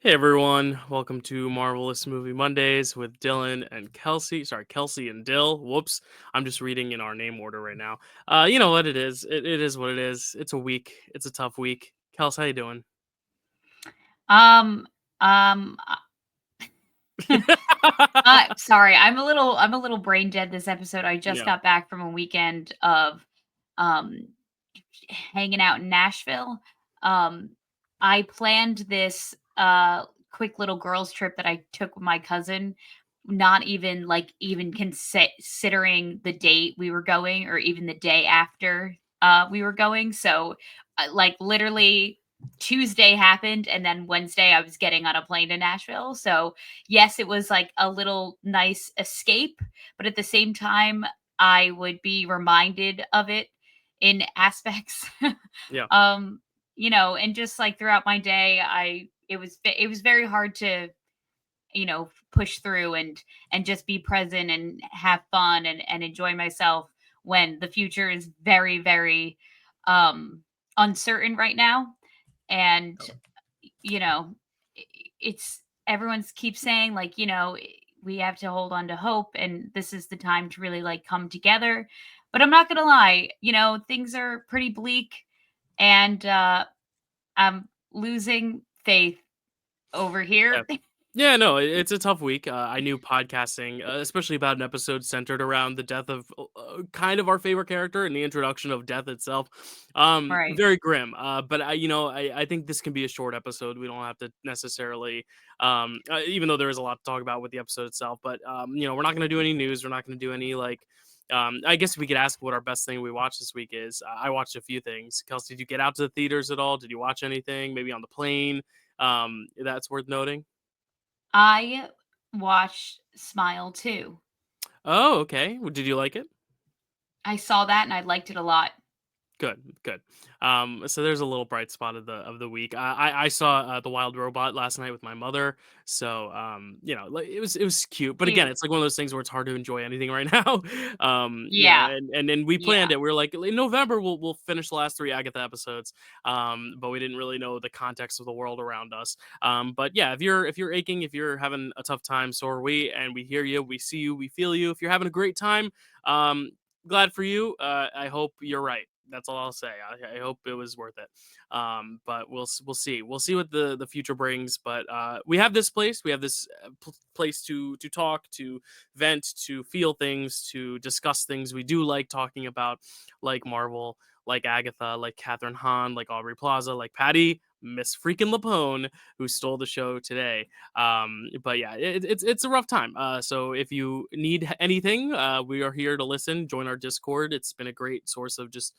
Hey everyone, welcome to Marvel-ous Movie Mondays with Dylan and Kelsey. Sorry, Kelsey and Dill. Whoops, I'm just reading in our name order right now. You know what it is. It is what it is. It's a week. It's a tough week. Kels, how you doing? Um, um, Sorry, I'm a little brain dead this episode. I just Yeah. got back from a weekend of um hanging out in Nashville. Um, I planned this quick little girls trip that I took with my cousin, not even even considering the date we were going or even the day after we were going. So literally Tuesday happened and then Wednesday I was getting on a plane to Nashville. So yes, it was like a little nice escape, but at the same time I would be reminded of it in aspects. Yeah. um and just like throughout my day, it was very hard to push through and just be present and have fun and enjoy myself when the future is very very uncertain right now. And you know i- it's everyone's keeps saying, like, we have to hold on to hope, and this is the time to really like come together. But I'm not gonna lie, things are pretty bleak, and I'm losing faith over Yeah. here. Yeah, no, it's a tough week. I knew podcasting, especially about an episode centered around the death of kind of our favorite character and the introduction of death itself. Right. Very grim. But I think this can be a short episode. We don't have to necessarily, even though there is a lot to talk about with the episode itself. But we're not going to do any news. We're not going to do any like. I guess we could ask what our best thing we watched this week is. I watched a few things. Kelsey, did you get out to the theaters at all? Did you watch anything? Maybe on the plane? That's worth noting. I watched Smile too. Oh, okay. Did you like it? I saw that and I liked it a lot. Good, good. So there's a little bright spot of the week. I saw the Wild Robot last night with my mother, so like, it was cute. But again, Cute. it's like one of those things where it's hard to enjoy anything right now. Yeah. And then we planned Yeah. it. We are like in November we'll finish the last three Agatha episodes. But we didn't really know the context of the world around us. But yeah, if you're aching, if you're having a tough time, so are we, and we hear you, we see you, we feel you. If you're having a great time, um, glad for you. I hope you're right. That's all I'll say. I hope it was worth it. But we'll see. We'll see what the future brings. But we have this place. We have this place to talk, to vent, to feel things, to discuss things we do like talking about, like Marvel, like Agatha, like Catherine Hahn, like Aubrey Plaza, like Patty. Miss freaking Lapone, who stole the show today. But yeah, it's a rough time. So if you need anything, we are here to listen. Join our Discord. It's been a great source of just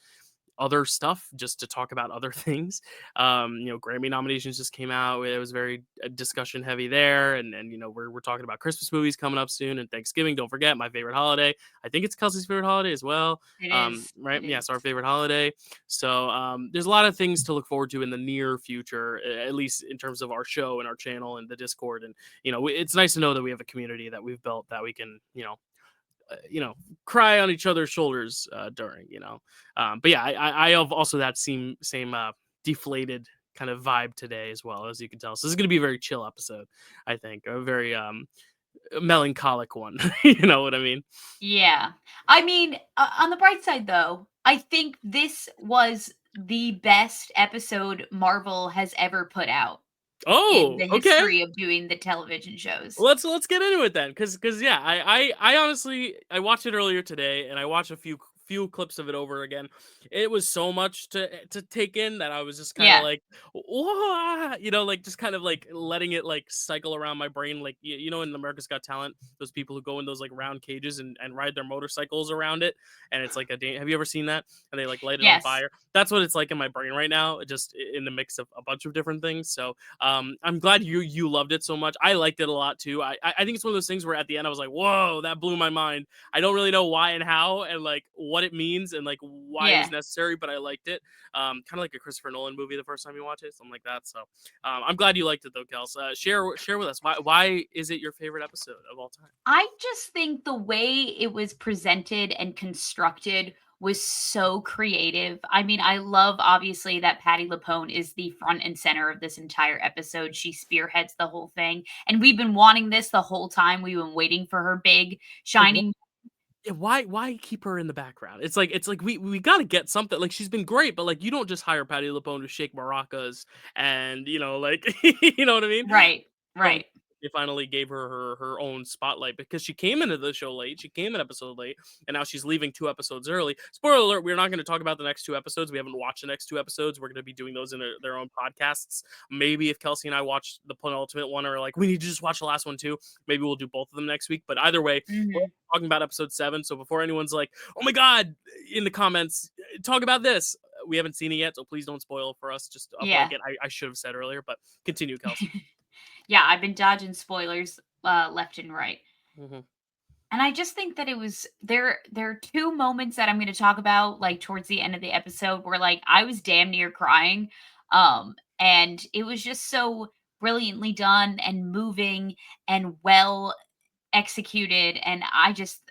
other stuff, just to talk about other things. Grammy nominations just came out. It was very discussion heavy there, and we're talking about Christmas movies coming up soon, and Thanksgiving. Don't forget, my favorite holiday. I think it's Kelsey's favorite holiday as well. It is. Right? It Yeah, it's is. our favorite holiday. So there's a lot of things to look forward to in the near future, at least in terms of our show and our channel and the Discord. And it's nice to know that we have a community that we've built that we can uh, you know cry on each other's shoulders during. But yeah, I have also that same deflated kind of vibe today as well, as you can tell. So this is going to be a very chill episode. I think a very melancholic one. You know what I mean? Yeah. I mean, on the bright side, though, I think this was the best episode Marvel has ever put out in Oh, the okay. history of doing the television shows. Let's get into it then, because yeah, I honestly, I watched it earlier today, and I watched a few clips of it over again. It was so much to take in that I was just kind of Yeah. like, "Wah," like just kind of like letting it like cycle around my brain, like in America's Got Talent, those people who go in those like round cages and ride their motorcycles around it, and it's like have you ever seen that? And they like light it on Yes. fire. That's what it's like in my brain right now, just in the mix of a bunch of different things. So I'm glad you loved it so much. I liked it a lot too. I think it's one of those things where at the end I was like, whoa, that blew my mind. I don't really know why and how and like what it means and like why it was Yeah. necessary, but I liked it. Kind of like a Christopher Nolan movie the first time you watch it, something like that. So I'm glad you liked it though, Kels. Share with us why is it your favorite episode of all time? I just think the way it was presented and constructed was so creative. I mean, I love obviously that Patti LuPone is the front and center of this entire episode. She spearheads the whole thing. And we've been wanting this the whole time. We've been waiting for her big Like, shining. yeah, why keep her in the background? It's like we gotta get something. Like, she's been great, but like, you don't just hire Patti LuPone to shake maracas and like you know what I mean? Right. So Right. they finally gave her her own spotlight because she came into the show late. She came an episode late, and now she's leaving 2 episodes early. Spoiler alert: we're not going to talk about the next 2 episodes. We haven't watched the next 2 episodes. We're going to be doing those in their own podcasts. Maybe if Kelsey and I watch the penultimate one, or like we need to just watch the last one too, maybe we'll do both of them next week. But either way, we're Mhm. talking about episode 7. So before anyone's like, "Oh my god," in the comments, talk about this. We haven't seen it yet, so please don't spoil it for us. Just a Yeah. blanket. I should have said earlier, but continue, Kelsey. Yeah, I've been dodging spoilers left and right. Hmm. And I just think that it was there are two moments that I'm going to talk about like towards the end of the episode where like I was damn near crying. And it was just so brilliantly done and moving and well executed, and I just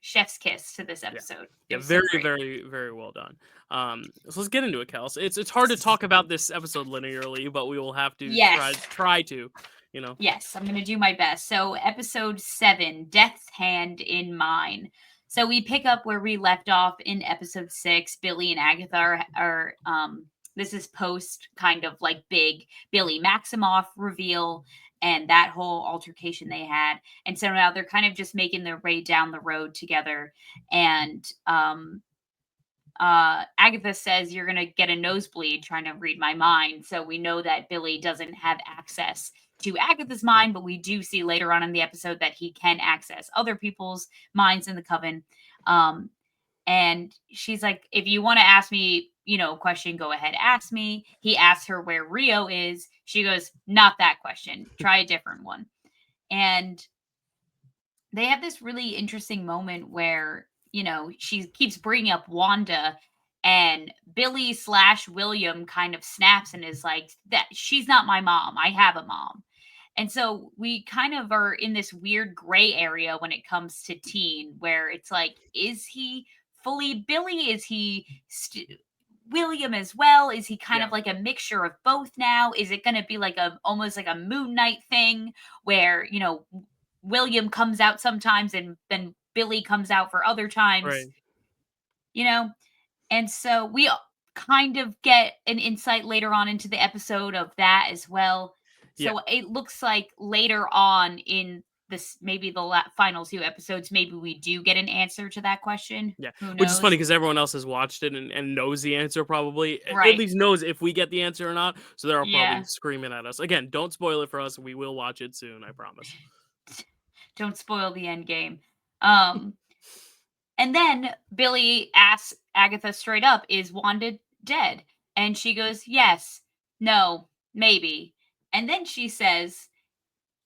chef's kiss to this Yeah. episode. It Yeah, was so very, great. very, very well done. So let's get into it, Kels. It's hard to talk about this episode linearly, but we will have to try Yes. try to, you know. Yes, I'm gonna do my best. So, episode 7, Death's Hand in Mine. So we pick up where we left off in episode 6. Billy and Agatha are this is post kind of like big Billy Maximoff reveal and that whole altercation they had. And so now they're kind of just making their way down the road together. And Agatha says you're going to get a nosebleed trying to read my mind. So we know that Billy doesn't have access to Agatha's Mhm. mind, but we do see later on in the episode that he can access other people's minds in the coven. Um, and she's like, if you want to ask me, a question, go ahead, ask me. He asks her where Rio is. She goes, not that question. Try a different one. And they have this really interesting moment where she keeps bringing up Wanda, and Billy slash William kind of snaps and is like, that she's not my mom, I have a mom. And so we kind of are in this weird gray area when it comes to teen, where it's like, is he fully Billy, is he William as well, is he kind Yeah, of like a mixture of both now? Is it going to be like a almost like a Moon Knight thing where William comes out sometimes and then Billy comes out for other times, right. you know? And so we kind of get an insight later on into the episode of that as well. Yeah, So it looks like later on in this, maybe the final 2 episodes, maybe we do get an answer to that question. yeah. Who Which is funny knows? because everyone else has watched it and knows the answer probably. At Right. least knows if we get the answer or not. So they're all probably Yeah. screaming at us. Again, don't spoil it for us. We will watch it soon, I promise. Don't spoil the end game. Um, and then Billy asks Agatha straight up, is Wanda dead? And she goes, yes, no, maybe. And then she says,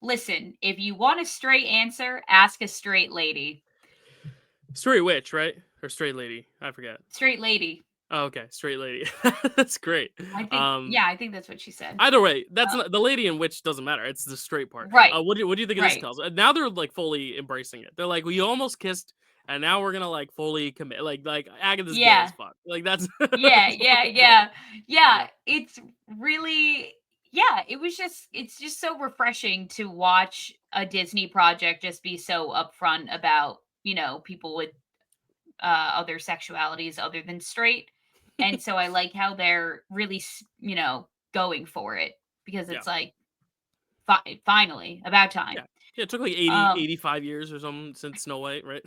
listen, if you want a straight answer, ask a straight lady. Straight witch, right? Or straight lady? I forget. Straight lady. Oh, okay, straight lady. That's great. Um, I think that's what she said. Either way, that's Uh, not the lady in which doesn't matter. It's the straight part. right, What do you think of this, right. Kels? Now they're like fully embracing it. They're like, we almost kissed, and now we're gonna like fully commit. Like Agatha's gay as Yeah, fuck. Like that's yeah, that's what yeah, they're doing. yeah, yeah. Yeah, It's really, yeah. It's just so refreshing to watch a Disney project just be so upfront about people with other sexualities other than straight. And so I like how they're really, going for it because yeah, it's like, finally, about time. yeah. Yeah, it took like 80, Um, 85 years or something since Snow White, right?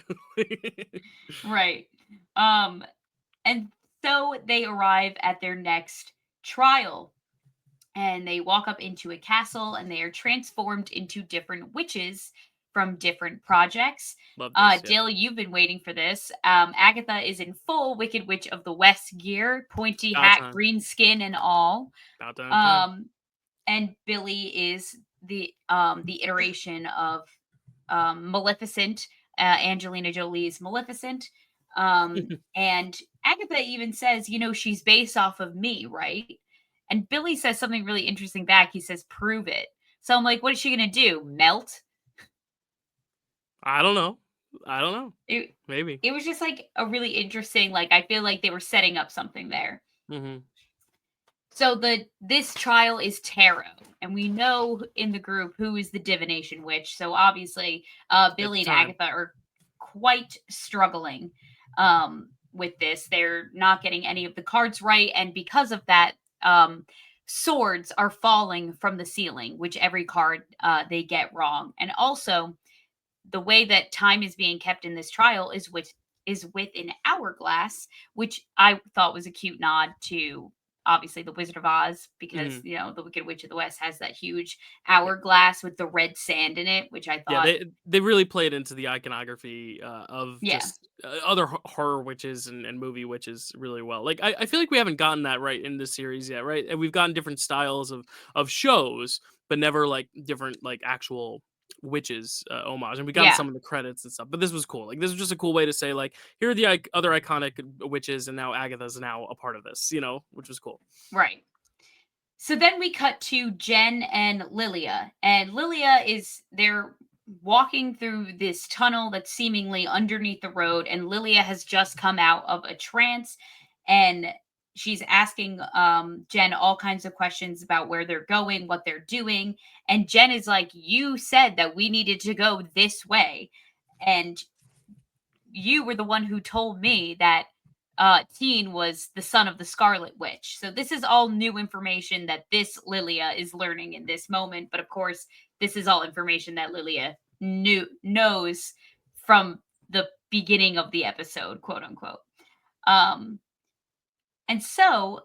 right. Um, and so they arrive at their next trial, and they walk up into a castle and they are transformed into different witches from different projects. Love this. Yeah, Dill, you've been waiting for this. Agatha is in full Wicked Witch of the West gear, pointy about hat, time. green skin, and all. About damn time. Um, and Billy is the iteration of Maleficent, Angelina Jolie's Maleficent. And Agatha even says, she's based off of me, right? And Billy says something really interesting back. He says, prove it. So I'm like, what is she going to do? Melt? I don't know. I don't know. It Maybe. it was just like a really interesting, like, I feel like they were setting up something there. Mhm. So this trial is tarot, and we know in the group who is the divination witch. So obviously, At Billy the and time. Agatha are quite struggling with this. They're not getting any of the cards right, and because of that, swords are falling from the ceiling, which every card they get wrong. And also, the way that time is being kept in this trial is with an hourglass, which I thought was a cute nod to obviously the Wizard of Oz, because Mhm. the Wicked Witch of the West has that huge Yeah. hourglass with the red sand in it, which I Yeah, thought, they really played into the iconography, of yeah, just, other horror witches and movie witches really well. Like, I feel like we haven't gotten that right in this series yet, right? And we've gotten different styles of shows, but never, like, different, like, actual witches, homage, and we got yeah, some of the credits and stuff, but this was cool. Like, this was just a cool way to say, like, "Here are the other iconic witches, and now Agatha's now a part of this," which was cool. right. So then we cut to Jen and Lilia. And Lilia is they're walking through this tunnel that's seemingly underneath the road. And Lilia has just come out of a trance, and she's asking Jen all kinds of questions about where they're going, what they're doing. And Jen is like, "You said that we needed to go this way. And you were the one who told me that Teen was the son of the Scarlet Witch." So this is all new information that this Lilia is learning in this moment. But of course, this is all information that Lilia knows from the beginning of the episode, quote unquote. Um, and so,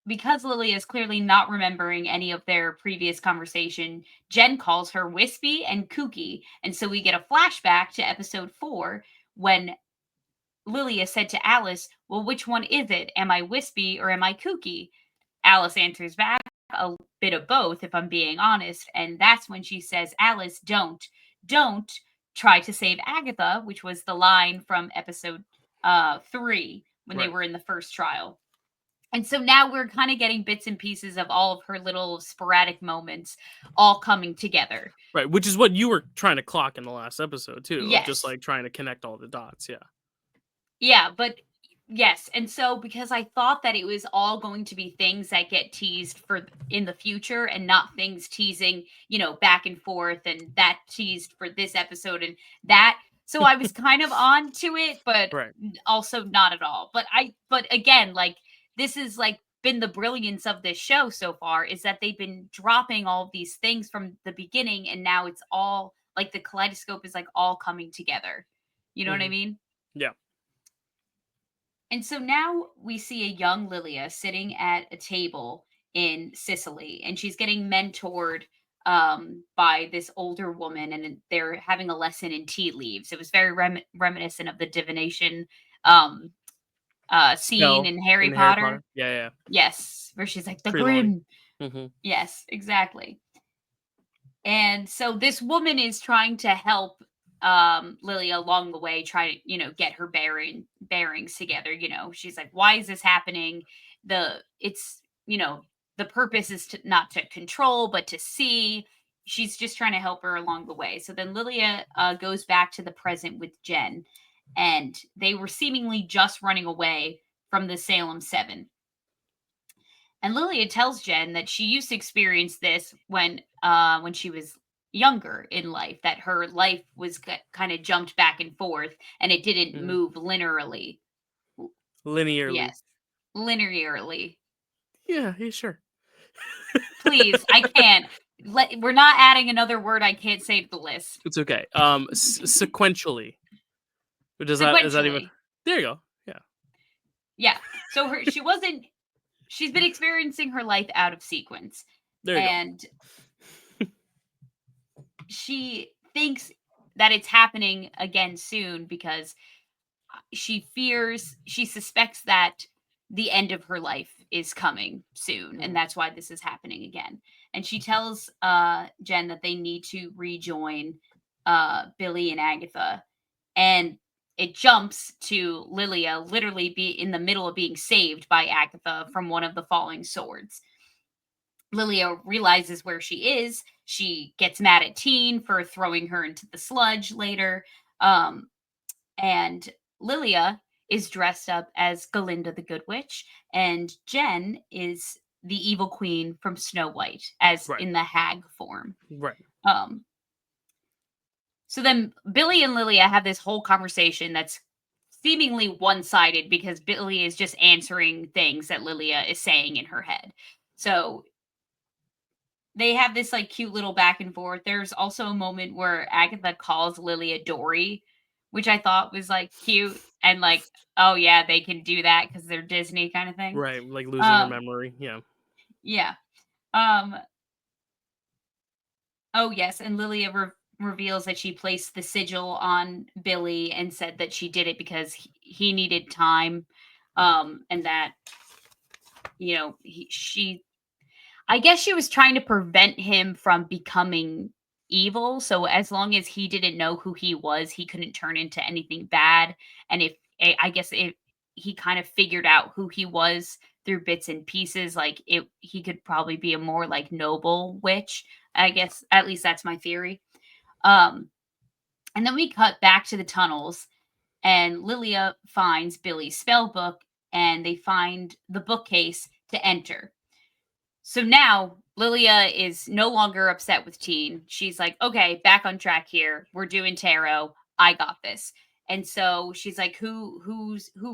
because Lilia is clearly not remembering any of their previous conversation, Jen calls her wispy and kooky. And so we get a flashback to episode 4, when Lilia said to Alice, "Well, which one is it? Am I wispy or am I kooky?" Alice answers back, "A bit of both, if I'm being honest." And that's when she says, "Alice, don't try to save Agatha," which was the line from episode 3 when they Right. were in the first trial. And so now we're kind of getting bits and pieces of all of her little sporadic moments all coming together. Right, which is what you were trying to clock in the last episode too, of just, Yes. like, trying to connect all the dots, yeah. Yeah, but yes, and so because I thought that it was all going to be things that get teased for in the future, and not things teasing, back and forth, and that teased for this episode and that. So I was kind of on to it, but Right. also not at all. But again, like, this is like been the brilliance of this show so far, is that they've been dropping all of these things from the beginning, and now it's all like the kaleidoscope is like all coming together. You know what I Mhm. mean? Yeah. And so now we see a young Lilia sitting at a table in Sicily, and she's getting mentored by this older woman, and they're having a lesson in tea leaves. It was very reminiscent of the divination um, scene Spell in Harry in Harry Potter. Potter. Yeah, yeah, yeah. Yes, where she's like, "The Trelawney. Grim." Mhm. Yes, exactly. And so this woman is trying to help Lily along the way, try to, get her bearings together. She's like, "Why is this happening?" It's, the purpose is to not to control, but to see. She's just trying to help her along the way. So then Lilia goes back to the present with Jen, and they were seemingly just running away from the Salem 7. And Lilia tells Jen that she used to experience this when she was younger in life, that her life was kind of jumped back and forth, and it didn't Mhm. move linearly. Linearly. Yes, linearly. Yeah, yeah, sure. Please, I can't. We're not adding another word I can't say to the list. It's okay. Sequentially. Does that is that even Sequentially. There you go. Yeah. Yeah. So she's been experiencing her life out of sequence, There you go. and she thinks that it's happening again soon, because she suspects that the end of her life is coming soon, and Mhm. that's why this is happening again. And she tells Jen that they need to rejoin Billy and Agatha, and it jumps to Lilia literally be in the middle of being saved by Agatha from one of the falling swords. Lilia realizes where she is. She gets mad at Teen for throwing her into the sludge later. And Lilia is dressed up as Galinda the Good Witch, and Jen is the evil queen from Snow White, as Right. in the hag form. Right. Um, so then Billy and Lilia have this whole conversation that's seemingly one-sided because Billy is just answering things that Lilia is saying in her head. So they have this like cute little back and forth. There's also a moment where Agatha calls Lilia Dory, which I thought was like cute and like, oh yeah, they can do that because they're Disney kind of thing. Right. Like losing her Um, memory. Yeah. yeah. Um, oh yes, and Lilia reveals that she placed the sigil on Billy and said that she did it because he needed time, and that she I guess she was trying to prevent him from becoming evil. So as long as he didn't know who he was, he couldn't turn into anything bad. And I guess if he kind of figured out who he was through bits and pieces, like he could probably be a more like noble witch. I guess at least that's my theory. Um, and then we cut back to the tunnels, and Lilia finds Billy's spell book, and they find the bookcase to enter. So now Lilia is no longer upset with Teen. She's like, okay, back on track here. We're doing tarot. I got this. And so she's like, who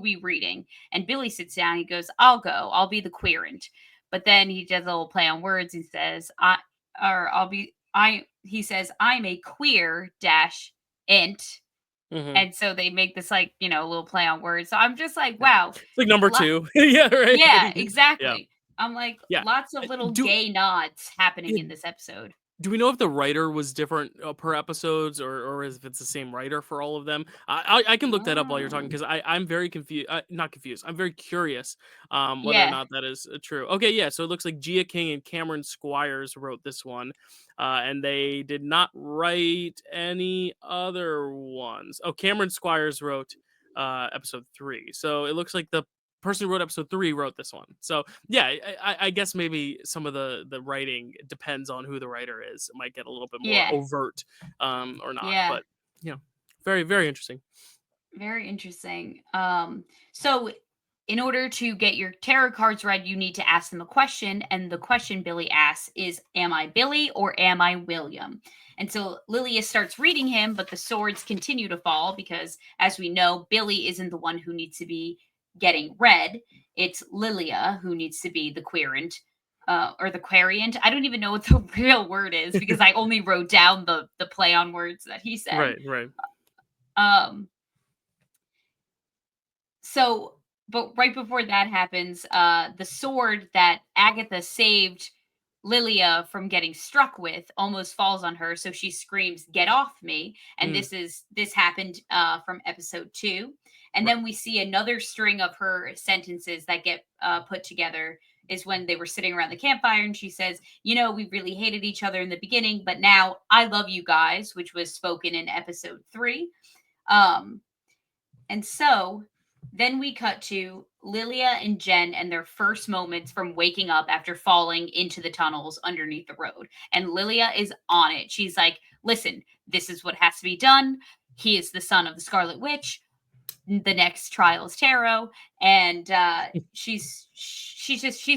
we reading? And Billy sits down. He goes, I'll go. I'll be the querent. But then he does a little play on words. He says, he says, I'm a queer dash int. Hmm. And so they make this like, little play on words. So I'm just like, Yeah. wow. It's like number Lo- two. Yeah. Right. yeah, Yeah. exactly. I'm like, Yeah. lots of little Do gay nods happening yeah, in this episode. do we know if the writer was different per episodes, or if it's the same writer for all of them? I can look that up while you're talking Oh. because I'm very confused. Not confused. I'm very curious whether or Yeah. not that is true. Okay, yeah. So it looks like Gia King and Cameron Squires wrote this one, and they did not write any other ones. Oh, Cameron Squires wrote episode 3. So it looks like the person who wrote episode 3 wrote this one. So yeah, I guess maybe some of the writing depends on who the writer is. It might get a little bit more Yeah. overt, or not. Yeah. But you know, very very interesting. Very interesting. So in order to get your tarot cards read, you need to ask them a question. And the question Billy asks is, am I Billy or am I William? And so Lilia starts reading him, but the swords continue to fall because, as we know, Billy isn't the one who needs to be getting read. It's Lilia who needs to be the querent. Or the querient. I don't even know what the real word is because I only wrote down the play on words that he said. Right, right. Um, So, but right before that happens, the sword that Agatha saved Lilia from getting struck with almost falls on her, so she screams, "Get off me!" And Mm, this happened from episode 2, and right. then we see another string of her sentences that get put together. Is when they were sitting around the campfire, and she says, we really hated each other in the beginning, but now I love you guys," which was spoken in episode 3. Um, and so then we cut to Lilia and Jen and their first moments from waking up after falling into the tunnels underneath the road. And Lilia is on it. She's like, listen, this is what has to be done. He is the son of the Scarlet Witch. The next trial is tarot. And she's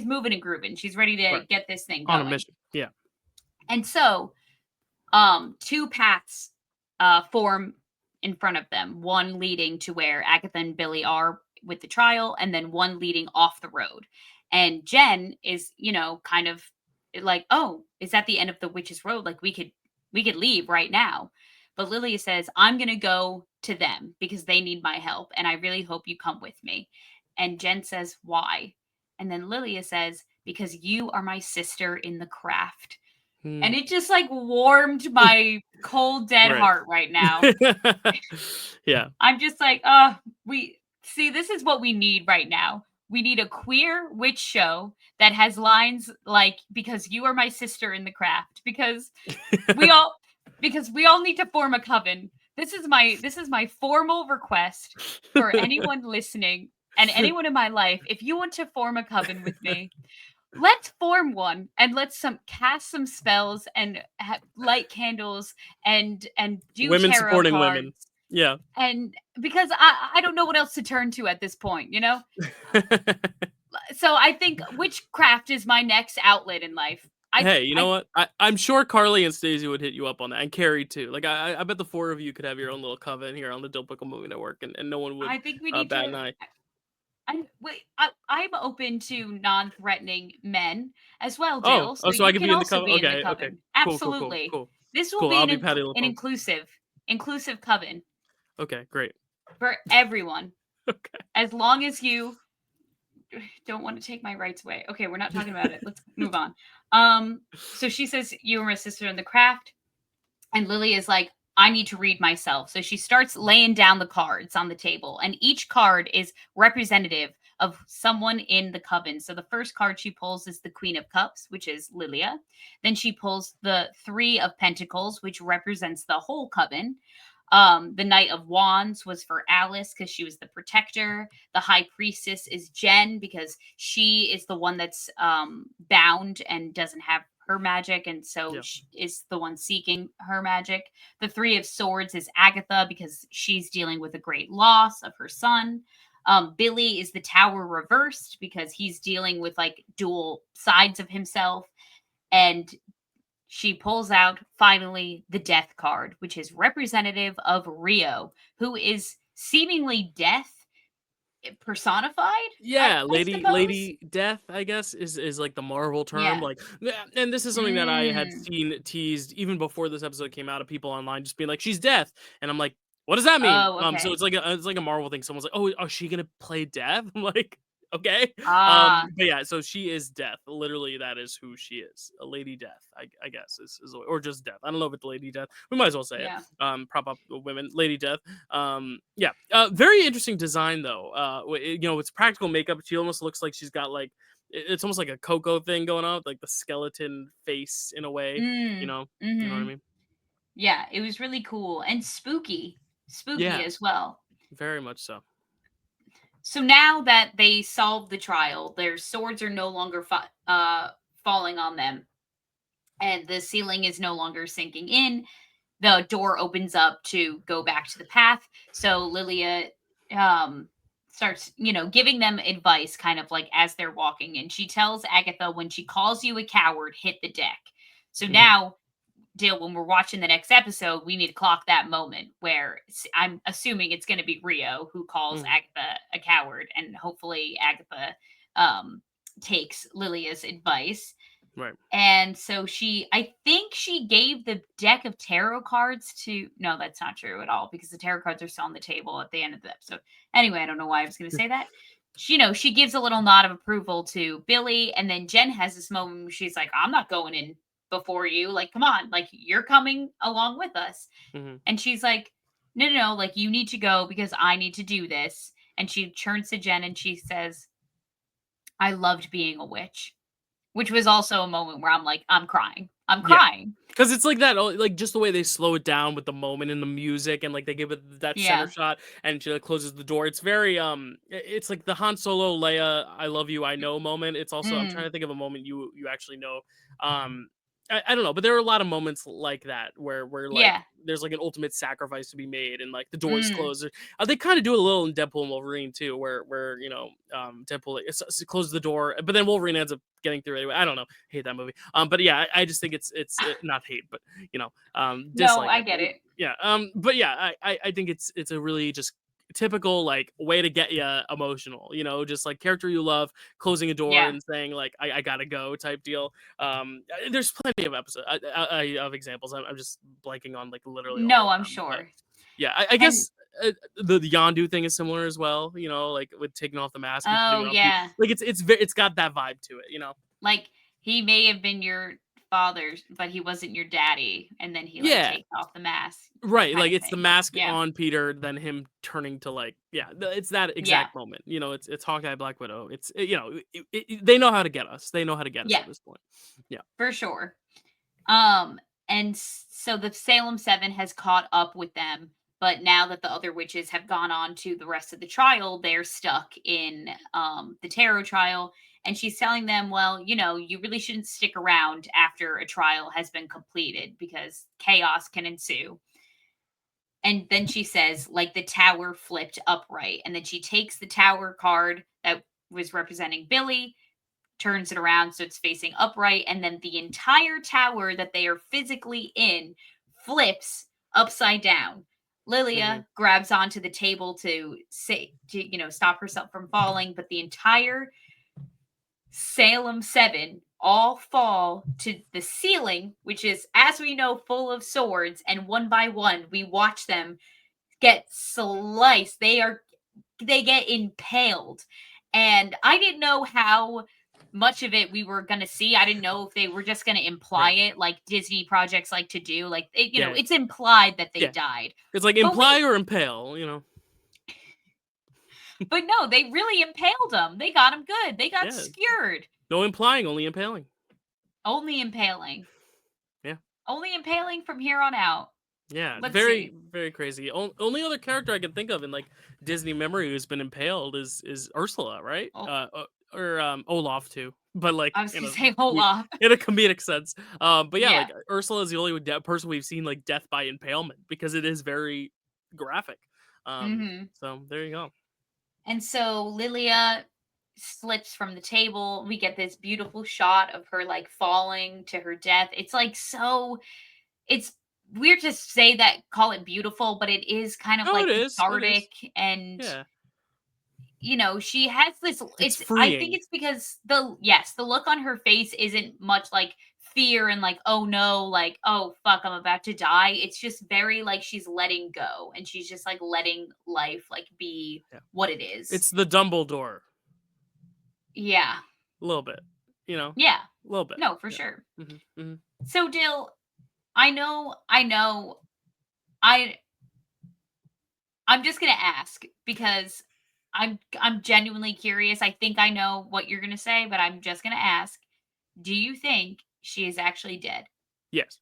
moving and grooving. She's ready to Right. get this thing On a going. mission. Yeah. And so two paths form in front of them, one leading to where Agatha and Billy are with the trial, and then one leading off the road. And Jen is, kind of like, oh, is that the end of the witch's road? Like we could leave right now. But Lilia says, I'm gonna go to them because they need my help, and I really hope you come with me. And Jen says, why? And then Lilia says, because you are my sister in the craft. Hmm. And it just like warmed my cold dead Right. heart right now. Yeah. I'm just like, we see this is what we need right now. We need a queer witch show that has lines like, because you are my sister in the craft, we all because we all need to form a coven. This is my formal request for anyone listening and anyone in my life. If you want to form a coven with me, let's form one and let's cast some spells and light candles and do Women tarot supporting cards. women. Yeah. And because I don't know what else to turn to at this point, you know? So I think witchcraft is my next outlet in life. Hey, you know I what? I'm sure Carly and Stacey would hit you up on that, and Carrie too. Like I bet the four of you could have your own little coven here on the Dill Pickle Movie Network, and no one would I think we need bat to an eye. I'm open to non-threatening men as well, Oh, Dill. So oh, so I you could can be in the also coven. be in the Okay, okay, coven. cool, cool, cool, Absolutely. cool, This will cool. be I'll be Patty an LaPone. inclusive coven Okay, great. for everyone. Okay. As long as you don't want to take my rights away. Okay, we're not talking about it. Let's move on. So she says you were my sister in the craft. And Lily is like, I need to read myself. So she starts laying down the cards on the table, and each card is representative of someone in the coven. So the first card she pulls is the Queen of Cups, which is Lilia. Then she pulls the Three of Pentacles, which represents the whole coven. The Knight of Wands was for Alice because she was the protector. The High Priestess is Jen because she is the one that's bound and doesn't have her magic, and so Yeah. she is the one seeking her magic. The Three of Swords is Agatha because she's dealing with a great loss of her son. Billy is the Tower reversed because he's dealing with like dual sides of himself. And she pulls out finally the Death card, which is representative of Rio, who is seemingly death personified, Yeah, I suppose. Lady Death, I guess, is like the Marvel term. Yeah. Like, yeah, and this is something that I had Mm. seen teased even before this episode came out of people online just being like, "She's Death," and I'm like, "What does that mean?" Oh, So okay. it's like a Marvel thing. Someone's like, "Oh, is she gonna play Death?" I'm like, "Okay." Ah, But yeah, so she is Death. Literally, that is who she is. A Lady Death, I guess, is or just Death. I don't know if it's Lady Death. We might as well say it. yeah. Prop up the women, Lady Death. Yeah, very interesting design though. It's practical makeup. She almost looks like she's got like it's almost like a Coco thing going on, like the skeleton face in a way. Mm. You know what I Mhm. mean? Yeah, it was really cool and spooky Yeah, as well. very much so. So now that they solved the trial, their swords are no longer falling on them, and the ceiling is no longer sinking in. The door opens up to go back to the path. So Lilia um, starts, giving them advice, kind of like as they're walking. And she tells Agatha, when she calls you a coward, hit the deck. So Hmm. now deal when we're watching the next episode, we need to clock that moment where I'm assuming it's going to be Rio who calls Hmm. Agatha a coward, and hopefully Agatha um, takes Lilia's advice. Right. And so I think she gave the deck of tarot cards to, no, that's not true at all because the tarot cards are still on the table at the end of the episode. Anyway, I don't know why I was going to say that. She gives a little nod of approval to Billy. And then Jen has this moment where she's like, I'm not going in before you. Like, come on, like, you're coming along with us. Hmm. And she's like, no, like, you need to go because I need to do this. And she turns to Jen and she says, I loved being a witch, which was also a moment where I'm like, I'm crying. I'm Yeah. crying. Because it's like that, like just the way they slow it down with the moment in the music, and like they give it that center Yeah. shot, and she like, closes the door. It's very it's like the Han Solo Leia "I love you, I know" moment. It's also I'm trying Mm. to think of a moment you actually know. Um, I don't know, but there are a lot of moments like that where like Yeah. there's like an ultimate sacrifice to be made, and like the doors Mm. close. They kind of do it a little in Deadpool and Wolverine too, where Deadpool like, closes the door, but then Wolverine ends up getting through anyway. I don't know, hate that movie. But yeah, I just think it's not hate, but No, dislike I it. get it. Yeah. But yeah, I think it's a really just typical like way to get you emotional. Just like character you love closing a door Yeah. and saying like I gotta go type deal. There's plenty of episodes of examples. I'm just blanking on like literally all No, of I'm them, but sure. yeah, I And guess. The Yondu thing is similar as well, like with taking off the mask and putting oh it on people. yeah. Like it's got that vibe to it. Like he may have been your father's, but he wasn't your daddy. And then he like Yeah, takes off the mask right, kind like, of it's the thing. mask Yeah. on Peter, then him turning to, like yeah, it's that Yeah. exact moment, it's Hawkeye, Black Widow, they know how to get us, they know how to get us Yeah. at this point. Yeah. For sure. And so the Salem 7 has caught up with them, but now that the other witches have gone on to the rest of the trial, they're stuck in the tarot trial. And she's telling them, well, you really shouldn't stick around after a trial has been completed because chaos can ensue. And then she says, like, the tower flipped upright. And then she takes the tower card that was representing Billy, turns it around so it's facing upright, and then the entire tower that they are physically in flips upside down. Hmm. Lilia grabs onto the table to stop herself from falling, but the entire Salem 7 all fall to the ceiling, which is, as we know, full of swords, and one by one we watch them get sliced. They get impaled. And I didn't know how much of it we were going to see. I didn't know if they were just going to imply Right. it like Disney projects like to do. Like, Yeah. it's implied that they Yeah. died. It's like But imply or impale. no, they really impaled them. They got them good. They got Yeah. skewered. No implying, only impaling. Only impaling. Yeah. Only impaling from here on out. Yeah. Let's Very, see. very crazy. Only other character I can think of in like Disney memory who's been impaled is Ursula, right? Oh, Or Olaf too. But like I was going to say Olaf. in a comedic sense. But yeah, Yeah. like Ursula is the only person we've seen like death by impalement because it is very graphic. Hmm. So there you go. And so Lilia slips from the table. We get this beautiful shot of her like falling to her death. It's like it's weird to say that, call it beautiful, but it is kind of No, like it is. It cathartic. is. And Yeah. she has this, It's I think freeing. it's because the look on her face isn't much like fear and like, oh no, like, oh fuck, I'm about to die. It's just very like she's letting go, and she's just like letting life like be Yeah. what it is. It's the Dumbledore. Yeah. A little bit. You know? Yeah. A little bit. No, for Yeah. sure. Hmm. Hmm. So Dill, I know I I'm just going to ask because I'm genuinely curious. I think I know what you're going to say, but I'm just going to ask. Do you think she is actually dead? Yes.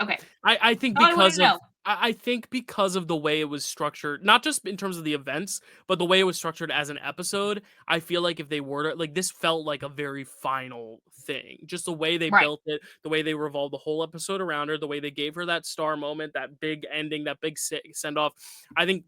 Okay. I think All I wanted because to of know. I think because of the way it was structured, not just in terms of the events, but the way it was structured as an episode, I feel like if they were to like this felt like a very final thing. Just the way they Right. built it, the way they revolved the whole episode around her, the way they gave her that star moment, that big ending, that big send off. I think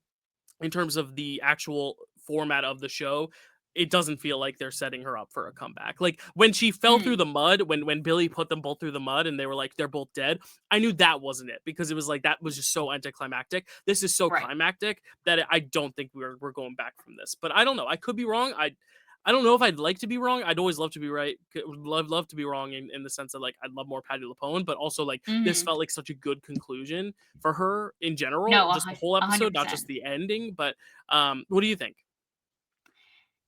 in terms of the actual format of the show, it doesn't feel like they're setting her up for a comeback. Like when she fell through Mm, the mud, when Billy put them both through the mud and they were like they're both dead, I knew that wasn't it because it was like that was just so anticlimactic. This is so right. climactic that I don't think we're going back from this. But I don't know. I could be wrong. I don't know if I'd like to be wrong. I'd always love to be right. Love to be wrong in the sense that like I'd love more Patty LuPone, but also like this Mhm. felt like such a good conclusion for her in general, No, just the whole episode, not just 100%. the ending. But what do you think?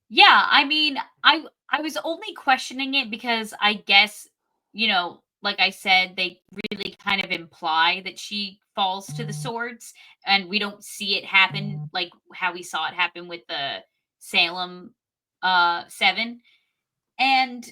Yeah, I mean, I was only questioning it because I guess, like I said, they really kind of imply that she falls to the swords, and we don't see it happen like how we saw it happen with the Salem 7. And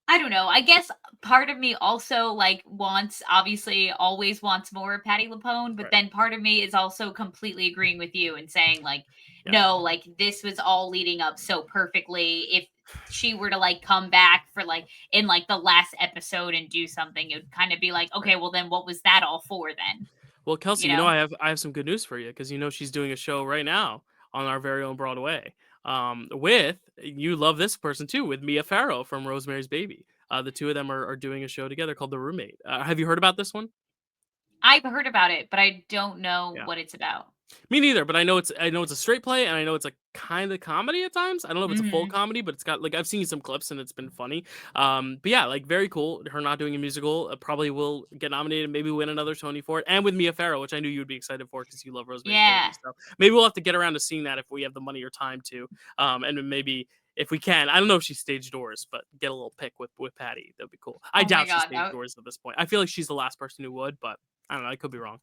I don't know. I guess part of me also like wants, obviously, always wants more Patty LuPone, but Right. then part of me is also completely agreeing with you and saying like, Yeah. no, like this was all leading up so perfectly. If she were to like come back for like in like the last episode and do something, it would kind of be like, Right. okay, well then what was that all for then? Well, Kelsey, You know? I have some good news for you because she's doing a show right now on our very own Broadway. With you love this person too with Mia Farrow from Rosemary's Baby. The two of them are doing a show together called The Roommate. Have you heard about this one? I've heard about it, but I don't know Yeah. what it's about. Me neither, but I know it's a straight play, and I know it's a kind of comedy at times. I don't know if it's a full Hmm. comedy, but it's got like I've seen some clips and it's been funny. But yeah, like very cool. Her not doing a musical probably will get nominated, maybe win another Tony for it, and with Mia Farrow, which I knew you would be excited for because you love Rosemary's Baby. Yeah. So maybe we'll have to get around to seeing that if we have the money or time to. And then maybe if we can, I don't know if she staged doors, but get a little pick with Patty. That'd be cool. I Oh my doubt she god. staged doors at this point. I feel like she's the last person who would, but I don't know. I could be wrong.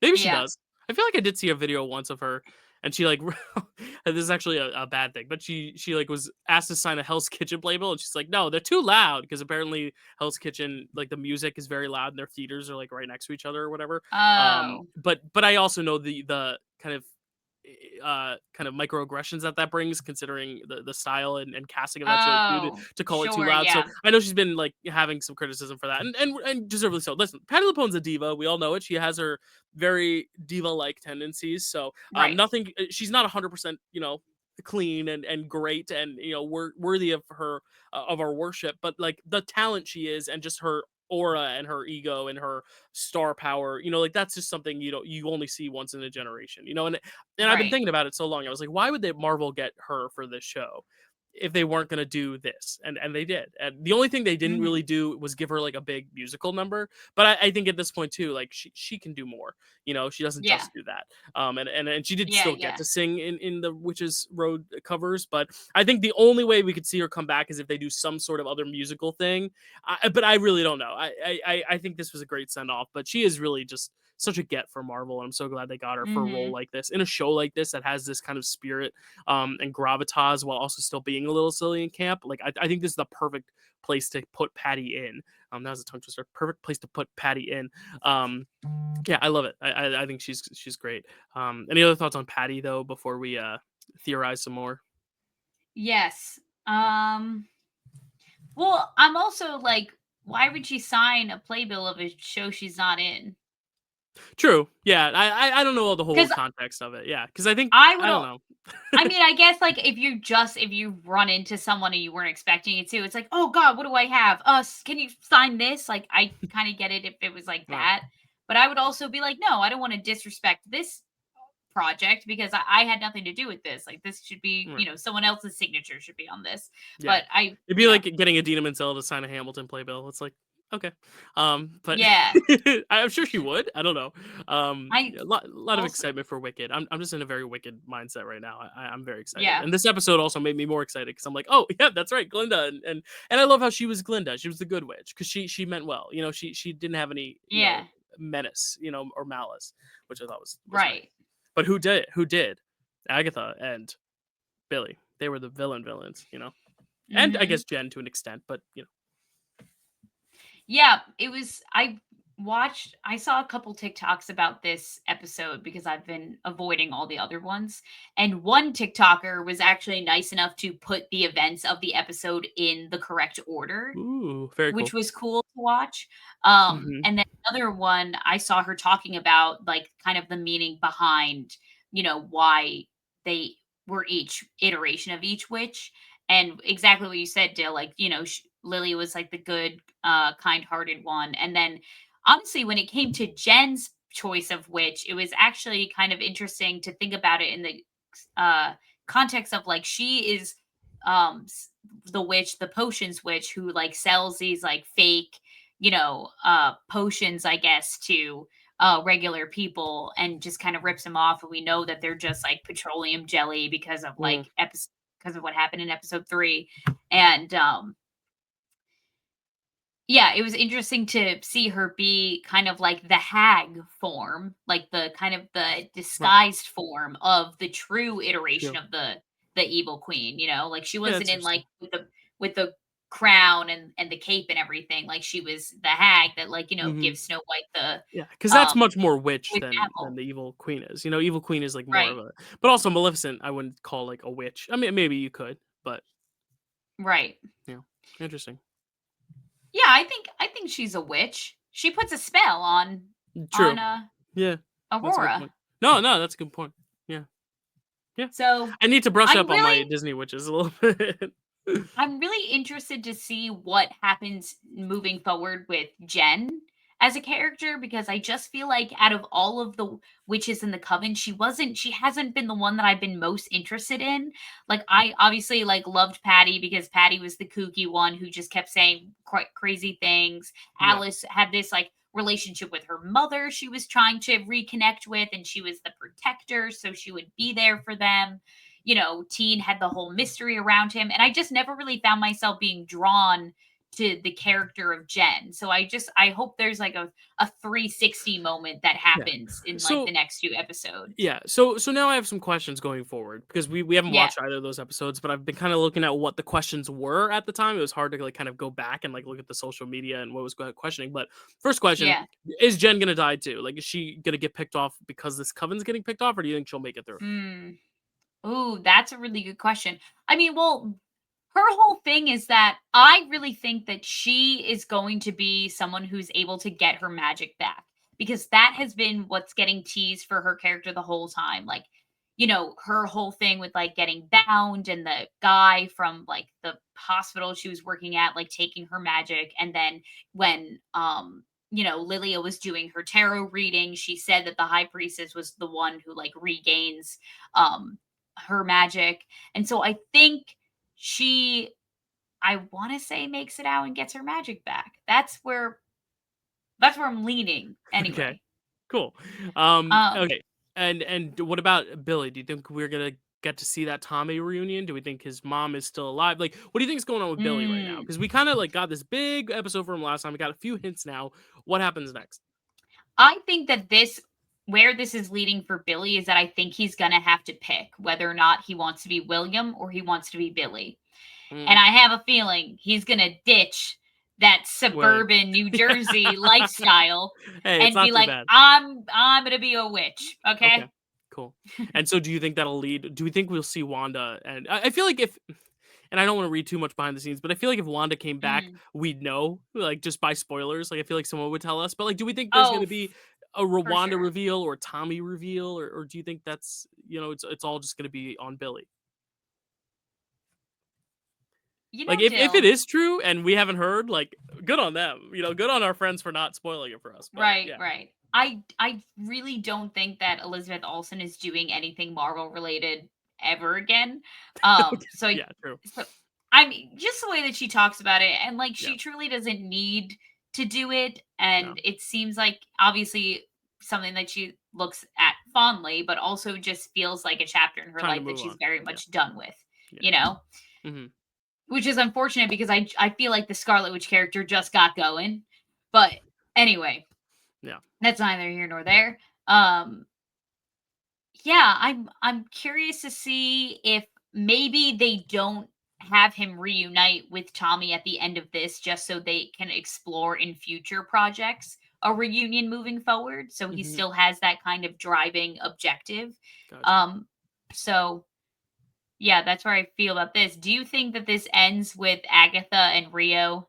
Maybe she Yeah. does. I feel like I did see a video once of her, and she like this is actually a bad thing, but she like was asked to sign a Hell's Kitchen playbill, and she's like, no, they're too loud because apparently Hell's Kitchen like the music is very loud, and their theaters are like right next to each other or whatever. Oh. But I also know the kind of kind of microaggressions that brings, considering the style and casting of that show too, Oh, to call it too sure, loud. So yeah. I know she's been like having some criticism for that, and deservedly so. Listen, Patti LuPone's a diva. We all know it. She has her very diva-like tendencies. So Right, nothing. She's not 100%, clean and great, and worthy of her of our worship. But like the talent she is, and just her aura and her ego and her star power, like that's just something you only see once in a generation, and I've been right. thinking about it so long. I was like, why would they Marvel get her for this show if they weren't going to do this? And they did. And the only thing they didn't really Mhm. do was give her like a big musical number. But I think at this point too, like she can do more. She doesn't Yeah. just do that. And she did Yeah, still get yeah. to sing in the Witches Road covers. But I think the only way we could see her come back is if they do some sort of other musical thing. But I really don't know. I think this was a great send off. But she is really just such a get for Marvel, and I'm so glad they got her for a role Mhm. like this in a show like this that has this kind of spirit and gravitas while also still being a little silly and camp. Like I think this is the perfect place to put Patty in. That was a tongue twister. Perfect place to put Patty in. Um, yeah, I love it. I think she's great. Any other thoughts on Patty though before we theorize some more? Yes. Well, I'm also like, why would she sign a playbill of a show she's not in? True. Yeah, I don't know all the whole Because context of it. Yeah, because I think I would I don't al know. I mean, I guess, like, if you run into someone and you weren't expecting it to, it's like, "Oh god, what do I have? Can you sign this?" Like, I kinda get it if it was like Right. that, but I would also be like, "No, I don't wanna disrespect this project because I had nothing to do with this. Like, this should be, Right. someone else's signature should be on this." Yeah. But I It'd be like getting Idina Menzel to sign a Hamilton playbill. It's like, okay. But Yeah. I'm sure she would. I don't know. I Yeah, a lot of also excitement for Wicked. I'm just in a very Wicked mindset right now. I'm very excited. Yeah. And this episode also made me more excited because I'm like, oh yeah, that's right, Glinda. And I love how she was Glinda. She was the good witch because she meant well. She didn't have any, Yeah. menace, or malice, which I thought was nice. Right. But who did? Who did? Agatha and Billy. They were the villains. And I Mhm. guess Jen to an extent, but Yeah, I saw a couple TikToks about this episode because I've been avoiding all the other ones. And one TikToker was actually nice enough to put the events of the episode in the correct order, ooh, very which cool. was cool to watch. Mhm. And then another one I saw her talking about like kind of the meaning behind, why they were each iteration of each witch. And exactly what you said, Dill, like, Lily was like the good, kind-hearted one. And then honestly, when it came to Jen's choice of witch, it was actually kind of interesting to think about it in the uh context of like she is the witch, the potions witch who like sells these like fake, potions, I guess, to regular people and just kind of rips them off. And we know that they're just like petroleum jelly because of Mm, because of what happened in episode 3. And yeah, it was interesting to see her be kind of like the hag form, like the kind of the right. disguised form of the true iteration True. of the evil queen, like she Yeah, wasn't that's in like interesting. with the crown and the cape and everything. Like she was the hag that like, Mhm. gives Snow White the Yeah, because that's um much more witch with than apple. the evil queen is. Evil queen is like more Right. of a, but also Maleficent I wouldn't call like a witch. I mean, maybe you could, but Right. yeah, interesting. Yeah, I think she's a witch. She puts a spell on True. Yeah, that's a good Aurora. point. No, no, that's a good point. Yeah, yeah. So I need to brush I'm up on my really Disney witches a little bit. I'm really interested to see what happens moving forward with Jen as a character because I just feel like out of all of the witches in the coven, she hasn't been the one that I've been most interested in. Like I obviously like loved Patty because Patty was the kooky one who just kept saying crazy things. Yeah. Alice had this like relationship with her mother she was trying to reconnect with and she was the protector so she would be there for them. Teen had the whole mystery around him. And I just never really found myself being drawn to the character of Jen. So I hope there's like a 360 moment that Yeah. happens in like the So next 2 episodes. yeah, so now I have some questions going forward because we haven't Yeah. watched either of those episodes, but I've been kind of looking at what the questions were at the time. It was hard to like kind of go back and like look at the social media and what was questioning. But first question: Yeah. is Jen gonna die too? Like, is she gonna get picked off because this coven's getting picked off, or do you think she'll make it through? Hmm. Ooh, that's a really good question. I mean, well, her whole thing is that I really think that she is going to be someone who's able to get her magic back, because that has been what's getting teased for her character the whole time. Like, her whole thing with like getting bound and the guy from like the hospital she was working at, like taking her magic. And then when, Lilia was doing her tarot reading, she said that the high priestess was the one who like regains, her magic. And so I think she, I want to say, makes it out and gets her magic back. That's where I'm leaning Okay, anyway. cool. Um Okay, and what about Billy? Do you think we're gonna get to see that Tommy reunion? Do we think his mom is still alive? Like, what do you think is going on with Billy right now? mm, Because we kind of like got this big episode from last time. We got a few hints now. What happens next? I think that where this is leading for Billy is that I think he's going to have to pick whether or not he wants to be William or he wants to be Billy. Mm, And I have a feeling he's going to ditch that William. suburban New Yeah. Jersey lifestyle Hey, it's and be not too like, bad. I'm going to be a witch, Okay, okay? cool. And so, do you think that'll lead? Do we think we'll see Wanda? And I feel like if, and I don't want to read too much behind the scenes, but I feel like if Wanda came back, Mhm. we'd know, like just by spoilers. Like I feel like someone would tell us. But like, do we think there's Oh, gonna be a for Rwanda sure. reveal or Tommy reveal, or do you think that's it's all just gonna be on Billy? You Like know, if it Dill, is true and we haven't heard, like good on them. Good on our friends for not spoiling it for us. But right, yeah, right. I really don't think that Elizabeth Olsen is doing anything Marvel related ever again. okay. So Yeah, true. so I mean, just the way that she talks about it, and like Yeah, she truly doesn't need to do it, no, and it seems like obviously something that she looks at fondly, but also just feels like a chapter in her time to life that move she's on. very Yeah, much done with, yeah. you know? Hmm. Which is unfortunate because I feel like the Scarlet Witch character just got going. But anyway, Yeah. that's neither here nor there. Um, yeah, I'm curious to see if maybe they don't have him reunite with Tommy at the end of this just so they can explore in future projects a reunion moving forward, so he Hmm. still has that kind of driving objective. Gotcha. Um, so yeah, that's where I feel about this. Do you think that this ends with Agatha and Rio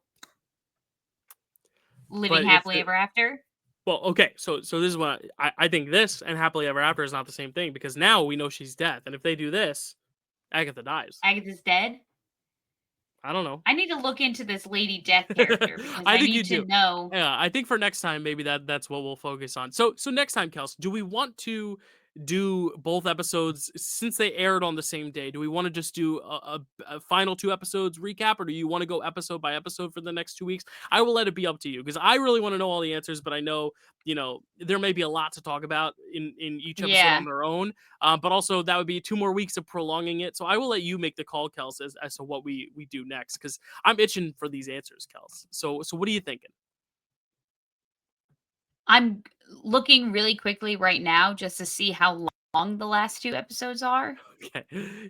living But if happily the ever after? Well, okay, so this is what I think. This and happily ever after is not the same thing because now we know she's dead, and if they do this, Agatha dies. Agatha's dead? I don't know. I need to look into this Lady Death character because I I think you need to do. know. Yeah, I think for next time maybe that's what we'll focus on. So next time, Kels, do we want to do both episodes since they aired on the same day? Do we want to just do a final two episodes recap, or do you want to go episode by episode for the next 2 weeks? I will let it be up to you because I really want to know all the answers, but I know there may be a lot to talk about in each episode on Yeah. their own. But also that would be 2 more weeks of prolonging it. So I will let you make the call, Kels, as to what we do next because I'm itching for these answers, Kels. So what are you thinking? I'm looking really quickly right now just to see how long the last 2 episodes are. Okay,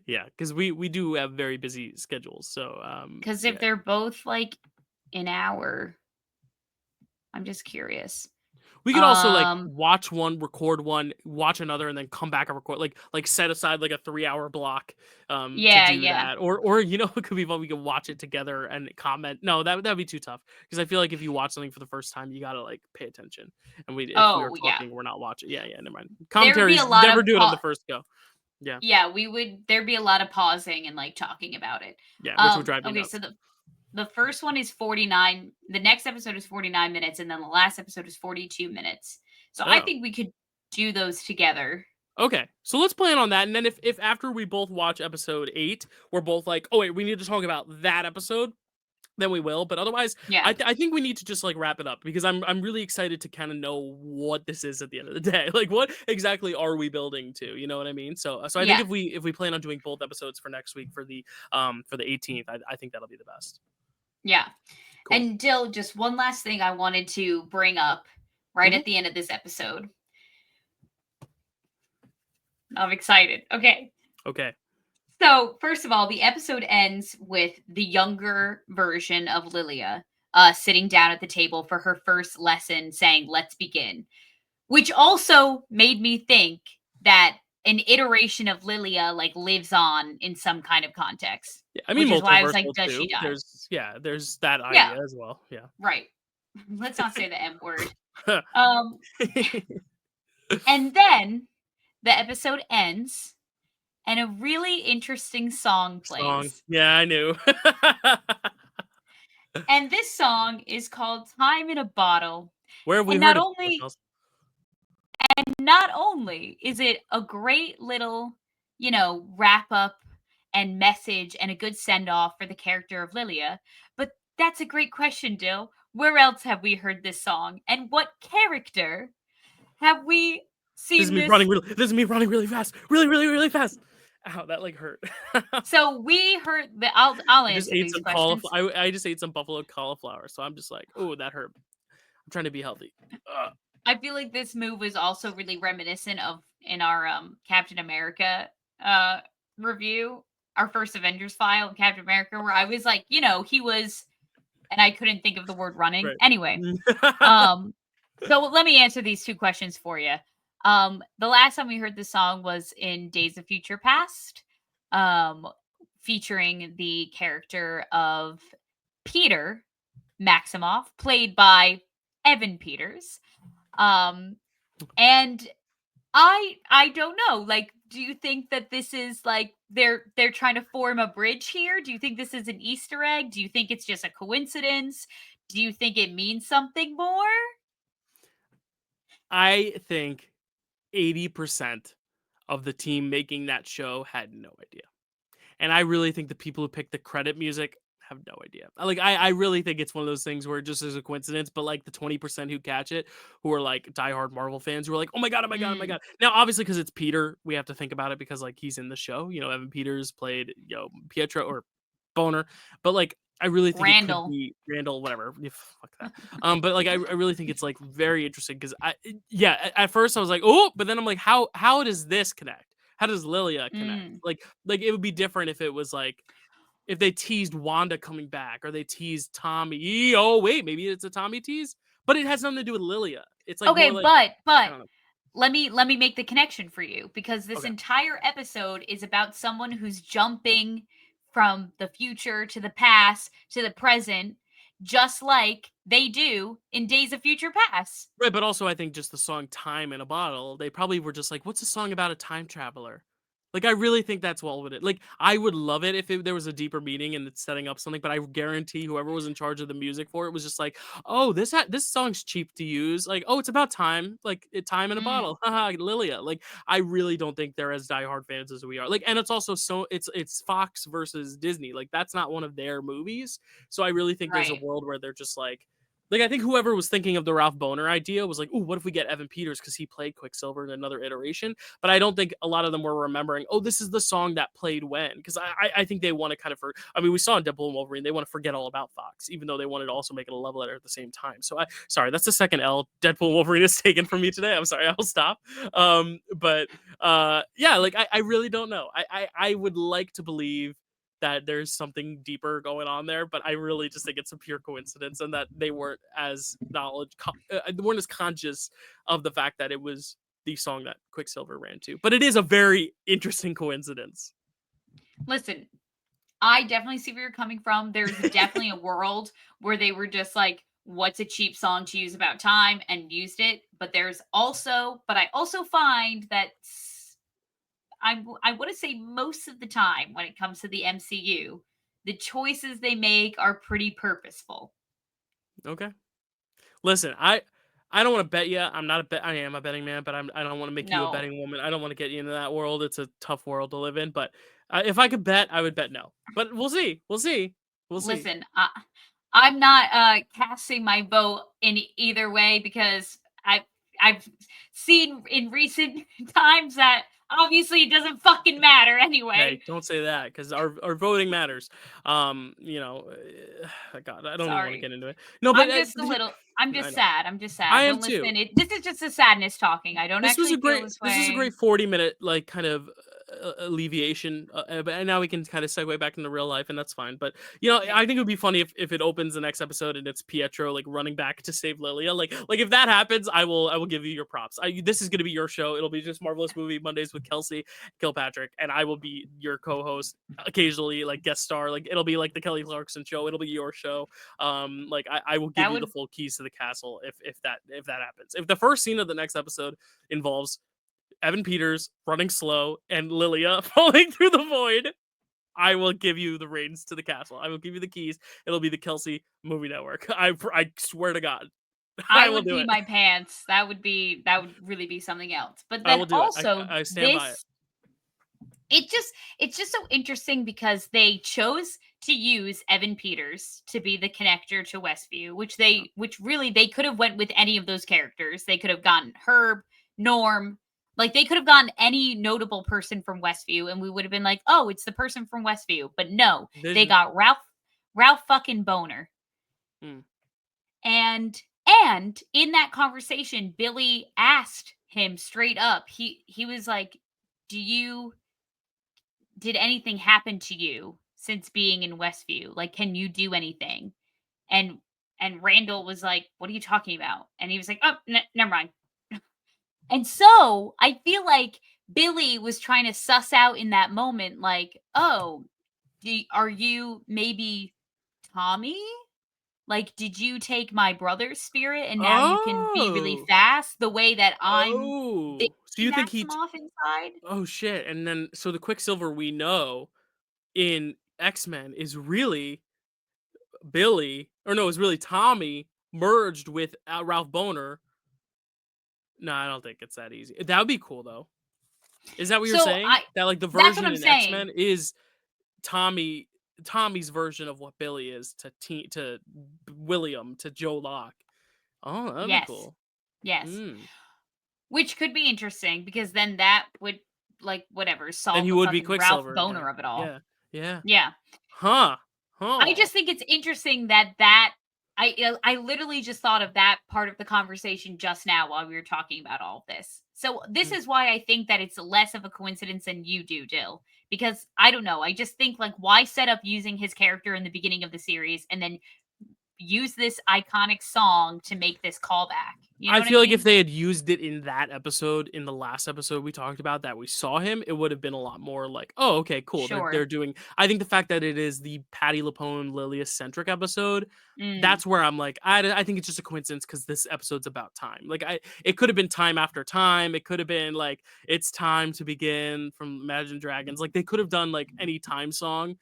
yeah, because we do have very busy schedules. So Because if yeah, they're both like an hour, I'm just curious. we could also like Um, watch one, record one, watch another, and then come back and record. Like set aside like a 3 hour block to yeah, do yeah. that. Or it could be fun. We could watch it together and comment. No, that'd be too tough because I feel like if you watch something for the first time, you gotta like pay attention. And if we are Oh, yeah. talking, we're not watching. Yeah, yeah, never mind. There would be a Commentaries lot never of do it on the first go. Yeah, yeah, there'd be a lot of pausing and like talking about it. yeah, which would drive me Okay, so nuts. the first one is 49, the next episode is 49 minutes, and then the last episode is 42 minutes. So I Oh. think we could do those together. Okay, so let's plan on that, and then if after we both watch episode 8, we're both like, oh wait, we need to talk about that episode, then we will. But otherwise, Yeah. I think we need to just like wrap it up because I'm really excited to kind of know what this is at the end of the day. Like, what exactly are we building to? You know what I mean? So I think Yeah. if we plan on doing both episodes for next week for the 18th, I think that'll be the best. Yeah. Cool. And Dill, just one last thing I wanted to bring up right Hmm. at the end of this episode. I'm excited. Okay. Okay. So, first of all, the episode ends with the younger version of Lilia sitting down at the table for her first lesson saying, "Let's begin," which also made me think that an iteration of Lilia like lives on in some kind of context, Yeah, I mean which is why I was like, multiversal does she too. die? There's that Yeah, idea as well. Yeah. right. Let's not say the M word. Um, and then the episode ends and a really interesting song Song. plays. Yeah, I knew. And this song is called Time in a Bottle. Where have we And heard not it before, only Kels? not only is it a great little, wrap up and message and a good send off for the character of Lilia, but that's a great question, Dill. Where else have we heard this song? And what character have we This is seen me this? running really. This is me running really fast. Really, really, really fast. Ow, that like hurt. So we heard the I'll I just answer ate these some questions. cauliflower. I just ate some buffalo cauliflower, so I'm just like, oh, that hurt. I'm trying to be healthy. Ugh. I feel like this move was also really reminiscent of in our Captain America uh review, our first Avengers file of Captain America, where I was like, he was, and I couldn't think of the word running. Right. Anyway, um so let me answer these two questions for you. The last time we heard this song was in Days of Future Past, um featuring the character of Peter Maximoff, played by Evan Peters. Um, and I don't know. Like, do you think that this is like they're trying to form a bridge here? Do you think this is an Easter egg? Do you think it's just a coincidence? Do you think it means something more? I think 80% of the team making that show had no idea. And I really think the people who picked the credit music have no idea. I really think it's one of those things where it just is a coincidence, but like the 20% who catch it, who are like diehard Marvel fans, who are like, oh my god, oh my god, oh my Mm, god. Now, obviously, because it's Peter, we have to think about it because like he's in the show. Evan Peters played Pietro or Boner, but like I really think it could Randall. be Randall, whatever. Fuck that. But like I really think it's like very interesting because yeah, at first I was like, oh, but then I'm like, how does this connect? How does Lilia connect? Mm. Like it would be different if it was like if they teased Wanda coming back or they teased Tommy. Oh wait, maybe it's a Tommy tease, but it has nothing to do with Lilia. It's like more Okay, like I but don't know. let me make the connection for you, because this Okay, entire episode is about someone who's jumping from the future to the past to the present, just like they do in Days of Future Past. right, but also I think just the song "Time in a Bottle." They probably were just like, "What's a song about a time traveler?" Like I really think that's what it. Like I would love it if there was a deeper meaning and it's setting up something. But I guarantee whoever was in charge of the music for it was just like, "Oh, this song's cheap to use. Like, oh, it's about time. Like time in a Mm, bottle." Haha, Lilia. Like I really don't think they're as diehard fans as we are. Like, and it's also so it's Fox versus Disney. Like that's not one of their movies. So I really think there's a right. world where they're just like I think whoever was thinking of the Ralph Boner idea was like, "Ooh, what if we get Evan Peters because he played Quicksilver in another iteration?" But I don't think a lot of them were remembering, "Oh, this is the song that played when." Because I think they want to kind of I mean, we saw in Deadpool and Wolverine, they want to forget all about Fox, even though they wanted to also make it a love letter at the same time. So sorry, that's the second L Deadpool and Wolverine is taken from me today. I'm sorry, I'll stop. But yeah, like I really don't know. I would like to believe that there's something deeper going on there, but I really just think it's a pure coincidence and that they weren't as they weren't as conscious of the fact that it was the song that Quicksilver ran to. But it is a very interesting coincidence. Listen, I definitely see where you're coming from. There's definitely a world where they were just like, what's a cheap song to use about time, and used it. But I also find that I want to say most of the time when it comes to the MCU, the choices they make are pretty purposeful. Okay. Listen, I don't want to bet you. I'm not a bet. I am a betting man, but I don't want to make you a No, betting woman. I don't want to get you into that world. It's a tough world to live in. But if I could bet, I would bet no. But we'll see. We'll see. We'll see. listen, I'm not casting my vote in either way, because I've seen in recent times that Obviously, it doesn't fucking matter Hey, anyway. don't say that because our voting matters. God, I don't even want to Sorry. get into it. No, but I'm I just know sad. I'm just I sad. am Don't too. listen. This is just a sadness talking. I don't actually feel this This was a way. great 40-minute like kind of alleviation, and now we can kind of segue back into real life, and that's fine. But Yeah. I think it would be funny if it opens the next episode and it's Pietro like running back to save Lilia. Like if that happens, I will give you your props. This is going to be your show. It'll be just Marvelous Movie Mondays with Kelsey Kilpatrick, and I will be your co-host occasionally, like guest star. Like it'll be like the Kelly Clarkson show. It'll be your show. Like I will give That you the would full keys to the castle if that happens. If the first scene of the next episode involves Evan Peters running slow and Lilia falling through the void, I will give you the reins to the castle. I will give you the keys. It'll be the Kelsey Movie Network. I swear to God, I I will would do pee it. my pants. That would really be something else. But I then will do it. also I stand by it. this it just it's just so interesting because they chose to use Evan Peters to be the connector to Westview, Yeah. which really they could have went with any of those characters. They could have gotten Herb, Norm, like they could have gotten any notable person from Westview and we would have been like, "Oh, it's the person from Westview." But no, they Vision. got Ralph fucking Boner. Mm. And in that conversation, Billy asked him straight up. He was like, "Do you did anything happen to you since being in Westview? Like, can you do anything?" And Randall was like, "What are you talking about?" And he was like, "Oh, never mind." And so I feel like Billy was trying to suss out in that moment, like, "Oh, are you maybe Tommy? Like, did you take my brother's spirit and now you can be really Oh. fast the way that I'm Oh. So Billy you think he Maximoff inside?" oh shit. And then so the Quicksilver we know in X-Men is really Billy, or no, it's really Tommy merged with Ralph Boner. No, I don't think it's that easy. That would be cool though. Is that what you're So saying? That like the that's what version I'm in X-Men saying. is Tommy Tommy's version of what Billy is to William to Joe Locke. Oh, that'd be Yes. cool. Yes. Mm. Which could be interesting because then that would, like, whatever, Then solve he the would be fucking Ralph Quicksilver Boner again. of it all. Yeah. Yeah. Yeah. Huh. I Huh. just think it's interesting I literally just thought of that part of the conversation just now while we were talking about all of this. So this Mm. is why I think that it's less of a coincidence than you do, Dill. Because I don't know, I just think like why set up using his character in the beginning of the series and then use this iconic song to make this callback. You know I what I feel like if mean? they had used it in that episode, in the last episode we talked about that we saw him, it would have been a lot more like, oh, okay, cool. They're Sure. doing. I think the fact that it is the Patty LuPone Lilia centric episode, Mm. that's where I'm like, I think it's just a coincidence because this episode's about time. Like it could have been time after time. It could have been like it's time to begin from Imagine Dragons. Like they could have done like any time song.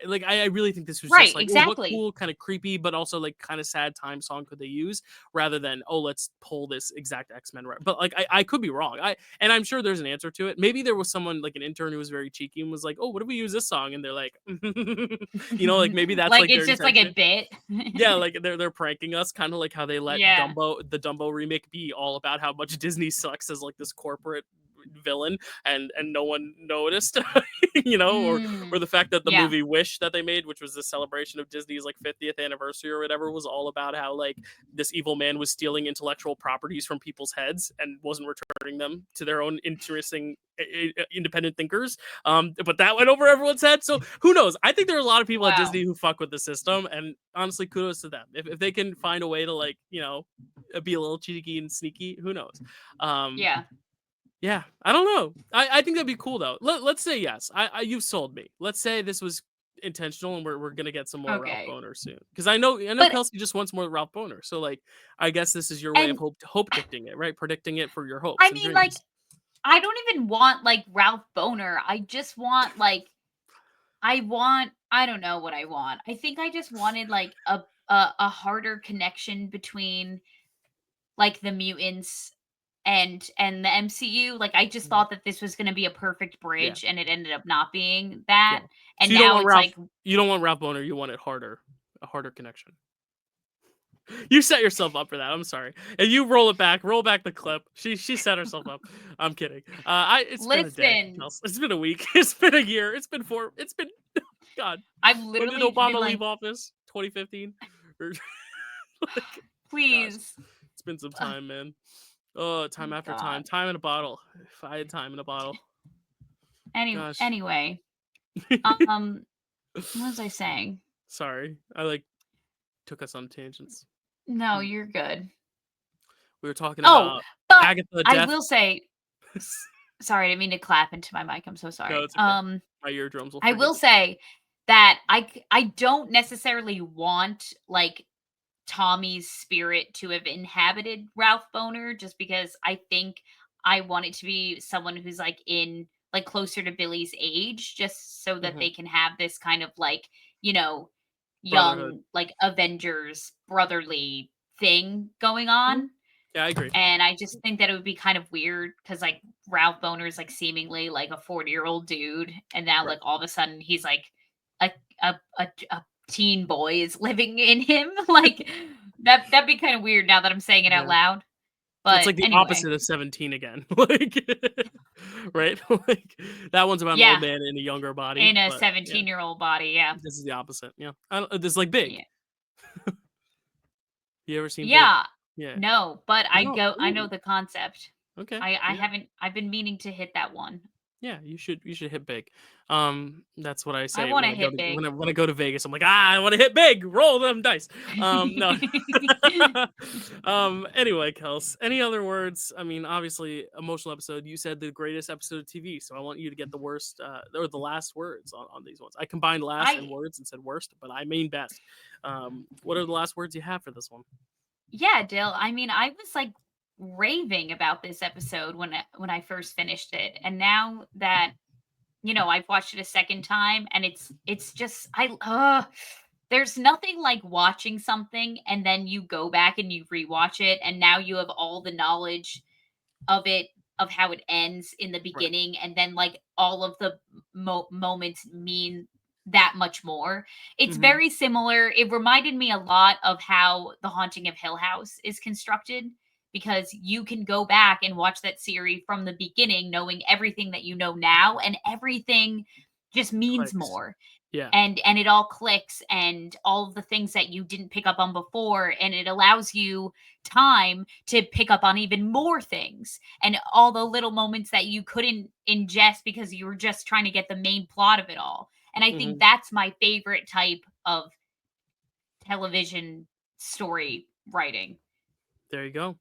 Like I really think this was just Right, like, well, what exactly. cool, kind of creepy, but also like kind of sad time song could they use? Rather than, oh, let's pull this exact X-Men right. But like I could be wrong. And I'm sure there's an answer to it. Maybe there was someone like an intern who was very cheeky and was like, oh, what if we use this song? And they're like, like maybe that's Like like their it's just like a intention. bit. Yeah, like they're pranking us, kind of like how they let Yeah. The Dumbo remake be all about how much Disney sucks as like this corporate villain, and no one noticed, or Mm. the fact that the Yeah. movie Wish that they made, which was the celebration of Disney's like 50th anniversary or whatever, was all about how like this evil man was stealing intellectual properties from people's heads and wasn't returning them to their own interesting independent thinkers. But that went over everyone's head. So who knows? I think there are a lot of people at Wow. Disney who fuck with the system, and honestly, kudos to them. If they can find a way to like, be a little cheeky and sneaky, who knows? Um, Yeah. yeah, I don't know. I think that'd be cool though. Let's say yes. You've sold me. Let's say this was intentional and we're gonna get some more Ralph Okay. Boner soon. Because I know But Kelsey just wants more Ralph Boner. So like I guess this is your way of and hope dicting it, right? Predicting it for your hopes I and mean, like, dreams. I don't even want like Ralph Boner. I just want like I don't know what I want. I think I just wanted like a harder connection between like the mutants and the MCU. Like I just Mhm. thought that this was going to be a perfect Yeah. bridge and it ended up not being Yeah. that. So And now it's like You don't want Ralph Boner, you want it harder. A harder connection. You set yourself up for that. I'm sorry. And you roll back the clip. She set herself up. I'm kidding. It's been a day. Listen, It's been a week. It's been a year. It's been four. It's been God. I've When did literally been Obama leave like, office? 2015. Or like, gosh, please. it's been some time, man. Oh, time after time. God. Time in a bottle. If I had time in a bottle. Gosh. Anyway, um, what was I saying? Sorry. I like took us on tangents. No, you're good. We were talking Oh, about but Agatha I death. will say, sorry, I didn't mean to clap into my mic. I'm so No, sorry. it's okay. My eardrums will I forgive will me. say that I don't necessarily want like Tommy's spirit to have inhabited Ralph Boner just because I think I want it to be someone who's like closer to Billy's age just so that Mhm. they can have this kind of like, you know, Brotherhood. young like Avengers brotherly thing going Mhm. on. Yeah, I agree. And I just think that it would be kind of weird because like Ralph Boner is like seemingly like a 40-year-old dude, and now Right. like all of a sudden he's like a a teen boy is living in him. Like that'd be kind of weird now that I'm saying it out Yeah. loud. It's But like the anyway, opposite of 17 again. Like right? Like that one's about an old yeah, man in a younger body, in a but yeah, 17-year-old body, yeah, this is the opposite. Yeah. I don't this is like Big. yeah, You ever seen Big? yeah. Yeah. No, but No. I know Ooh, the concept. okay. I Yeah. haven't. I've been meaning to hit that one. Yeah, you should hit big. That's what I I say want when to I go hit to big. when I go to Vegas. I'm like, I want to hit big. Roll them dice. No. Anyway, Kels, any other words? I mean, obviously, emotional episode. You said the greatest episode of TV, so I want you to get the worst or the last words on these ones. I combined last and I words and said worst, but I mean best. What are the last words you have for this one? Yeah, Dill. I mean, I was like raving about this episode when I first finished it, and now that I've watched it a second time, and it's just there's nothing like watching something and then you go back and you rewatch it, and now you have all the knowledge of it, of how it ends in the Right. beginning, and then like all of the moments mean that much more. It's Mm-hmm. very similar. It reminded me a lot of how The Haunting of Hill House is constructed, because you can go back and watch that series from the beginning knowing everything that you know now, and everything just means Clicks. more, Yeah. and it all clicks, and all of the things that you didn't pick up on before, and it allows you time to pick up on even more things, and all the little moments that you couldn't ingest because you were just trying to get the main plot of it all. And I think Mm-hmm. that's my favorite type of television story writing. There you go.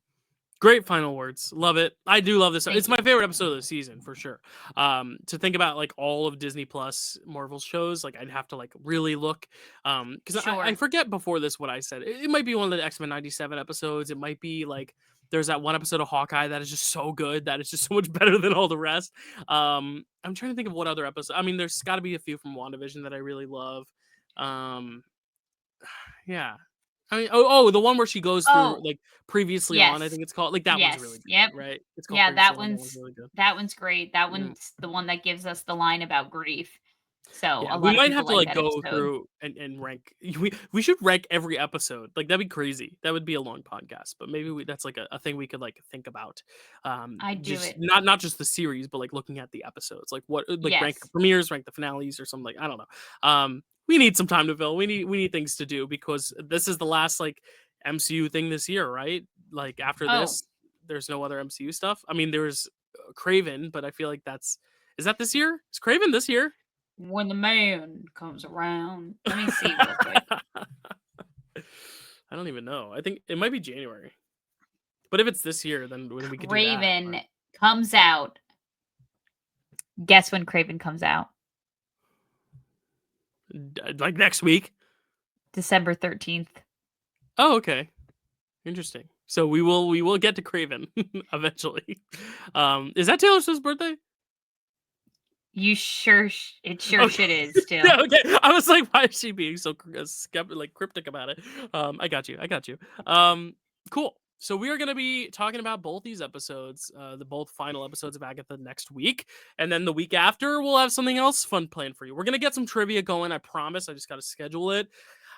Great final words. Love it. I do love this. It's Thank my you. favorite episode of the season for sure. To think about like all of Disney Plus Marvel shows, like I'd have to like really look. Because I Sure. forget before this what I said. It might be one of the X-Men 97 episodes. It might be like there's that one episode of Hawkeye that is just so good that it's just so much better than all the rest. I'm trying to think of what other episode. I mean, there's got to be a few from WandaVision that I really love. Um, yeah. I mean, the one where she goes through Oh, like previously on, I yes. think it's called like that one's really Yes. good, Yep. right? It's called Yeah, previously on. That one's really good. that one's great. That Mm. one's the one that gives us the line about grief. So Yeah, a we lot of might people have to like like that go episode. through and rank. We should rank every episode. Like that'd be crazy. That would be a long podcast, but maybe that's like a thing we could like think about. I'd do Just it. not just the series, but like looking at the episodes, like what like rank the Yes. premieres, rank the finales, or something like I don't know. We need some time to fill. We need things to do because this is the last like MCU thing this year, right? Like after Oh, this, there's no other MCU stuff. I mean, there's Craven, but I feel like is that this year? Is Craven this year? when the man comes around. Let me see real quick. I don't even know. I think it might be January. But if it's this year, then we could do that. Craven comes out. Guess when Craven comes out? Like next week. December 13th. Oh, okay. Interesting. So we will get to Craven eventually. Is that Taylor Swift's birthday? You sure it sure Okay. should is Yeah, still. okay. I was like, why is she being so like cryptic about it? I got you. I got you. Cool. So we are going to be talking about both these episodes, the both final episodes of Agatha next week, and then the week after we'll have something else fun planned for you. We're going to get some trivia going. I promise. I just got to schedule it.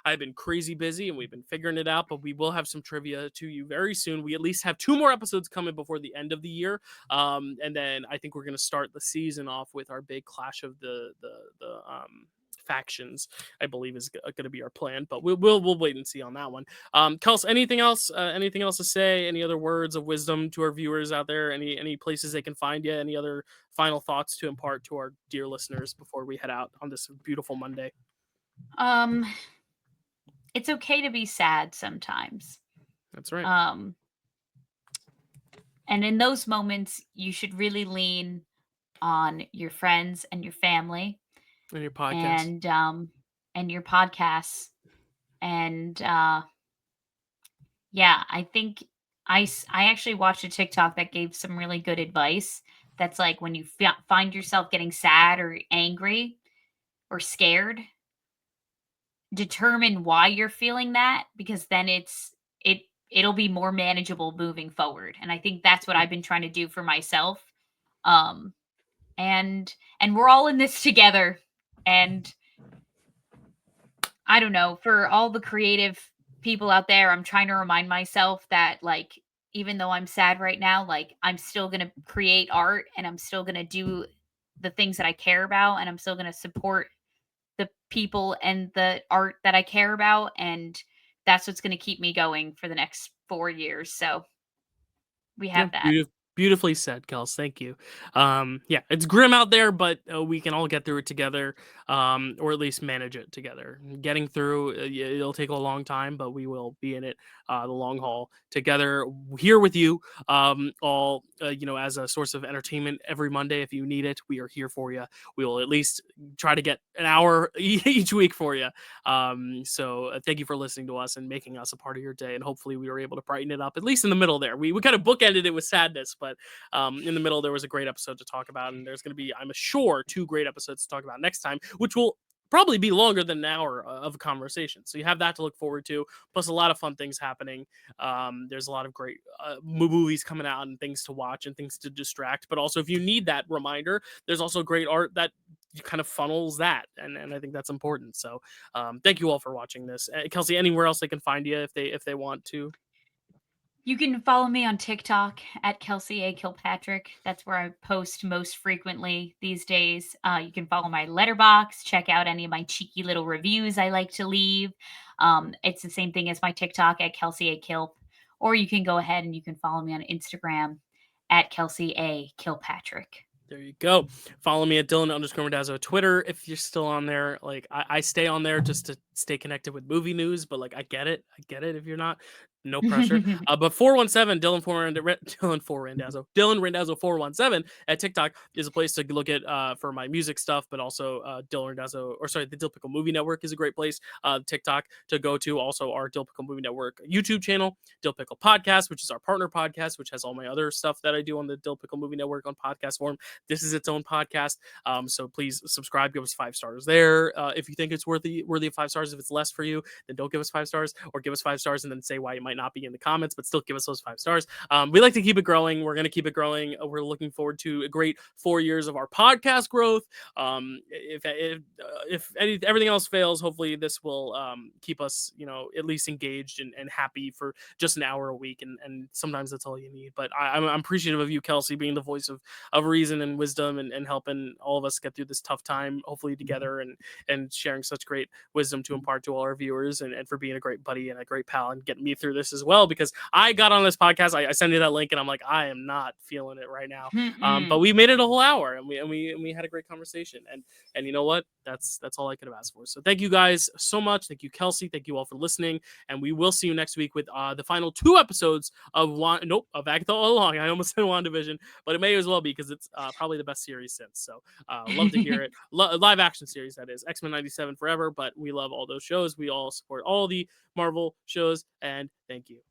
I've been crazy busy and we've been figuring it out, but we will have some trivia to you very soon. We at least have 2 more episodes coming before the end of the year. And then I think we're going to start the season off with our big clash of the factions, I believe is going to be our plan, but we'll wait and see on that one. Kels, anything else to say? Any other words of wisdom to our viewers out there? Any places they can find you? Any other final thoughts to impart to our dear listeners before we head out on this beautiful Monday? Um, it's okay to be sad sometimes. That's right. Um, and in those moments, you should really lean on your friends and your family And your podcast. and your podcasts. And yeah, I think I actually watched a TikTok that gave some really good advice. That's like when you find yourself getting sad or angry or scared, determine why you're feeling that, because then it'll be more manageable moving forward. And I think that's what I've been trying to do for myself. Um and we're all in this together. And I don't know, for all the creative people out there, I'm trying to remind myself that, like, even though I'm sad right now, like, I'm still going to create art, and I'm still going to do the things that I care about, and I'm still going to support the people and the art that I care about. And that's what's going to keep me going for the next 4 years. So we Yeah, have that. beautifully said, Kels. Thank you. Yeah, it's grim out there, but we can all get through it together, or at least manage it together. Getting through, it'll take a long time, but we will be in it the long haul together here with you. All as a source of entertainment every Monday. If you need it, we are here for you. We will at least try to get an hour each week for you. So thank you for listening to us and making us a part of your day. And hopefully we were able to brighten it up, at least in the middle there. We kind of bookended it with sadness, but in the middle there was a great episode to talk about. And there's going to be, I'm sure, 2 great episodes to talk about next time, which will probably be longer than an hour of a conversation. So you have that to look forward to. Plus a lot of fun things happening. There's a lot of great movies coming out and things to watch and things to distract. But also if you need that reminder, there's also great art that kind of funnels that, and I think that's important. So thank you all for watching this. Kelsey, anywhere else they can find you if they want to? You can follow me on TikTok at Kelsey A. Kilpatrick. That's where I post most frequently these days. You can follow my letterbox, check out any of my cheeky little reviews I like to leave. It's the same thing as my TikTok at Kelsey A. Kilp. Or you can go ahead and you can follow me on Instagram at Kelsey A. Kilpatrick. There you go. Follow me at Dylan_Randazzo Twitter if you're still on there. Like I stay on there just to stay connected with movie news, but like I get it if you're not. No pressure. But 417 Dylan Randazzo 417 at TikTok is a place to look at for my music stuff, but also Dylan Randazzo, or sorry, the Dill Pickle Movie Network is a great place. TikTok to go to. Also our Dill Pickle Movie Network YouTube channel, Dill Pickle Podcast, which is our partner podcast, which has all my other stuff that I do on the Dill Pickle Movie Network on podcast form. This is its own podcast. So please subscribe, give us 5 stars there. If you think it's worthy of 5 stars. If it's less for you, then don't give us 5 stars, or give us 5 stars and then say why it might not be in the comments, but still give us those 5 stars. We like to keep it growing. We're going to keep it growing. We're looking forward to a great 4 years of our podcast growth. If everything else fails, hopefully this will keep us, at least engaged and happy for just an hour a week. And sometimes that's all you need. But I'm appreciative of you, Kelsey, being the voice of reason and wisdom, and helping all of us get through this tough time, hopefully together, and sharing such great wisdom to impart to all our viewers, and for being a great buddy and a great pal and getting me through this as well, because I got on this podcast, I sent you that link and I'm like, I am not feeling it right now. But we made it a whole hour, and we had a great conversation, and you know what, that's all I could have asked for. So thank you guys so much. Thank you, Kelsey. Thank you all for listening, and we will see you next week with the final 2 episodes of AGATHA All Along. I almost said WandaVision, but it may as well be, because it's probably the best series since. So love to hear it. Live action series, that is. X-Men 97 forever, but we love all those shows. We all support all the Marvel shows, and thank you.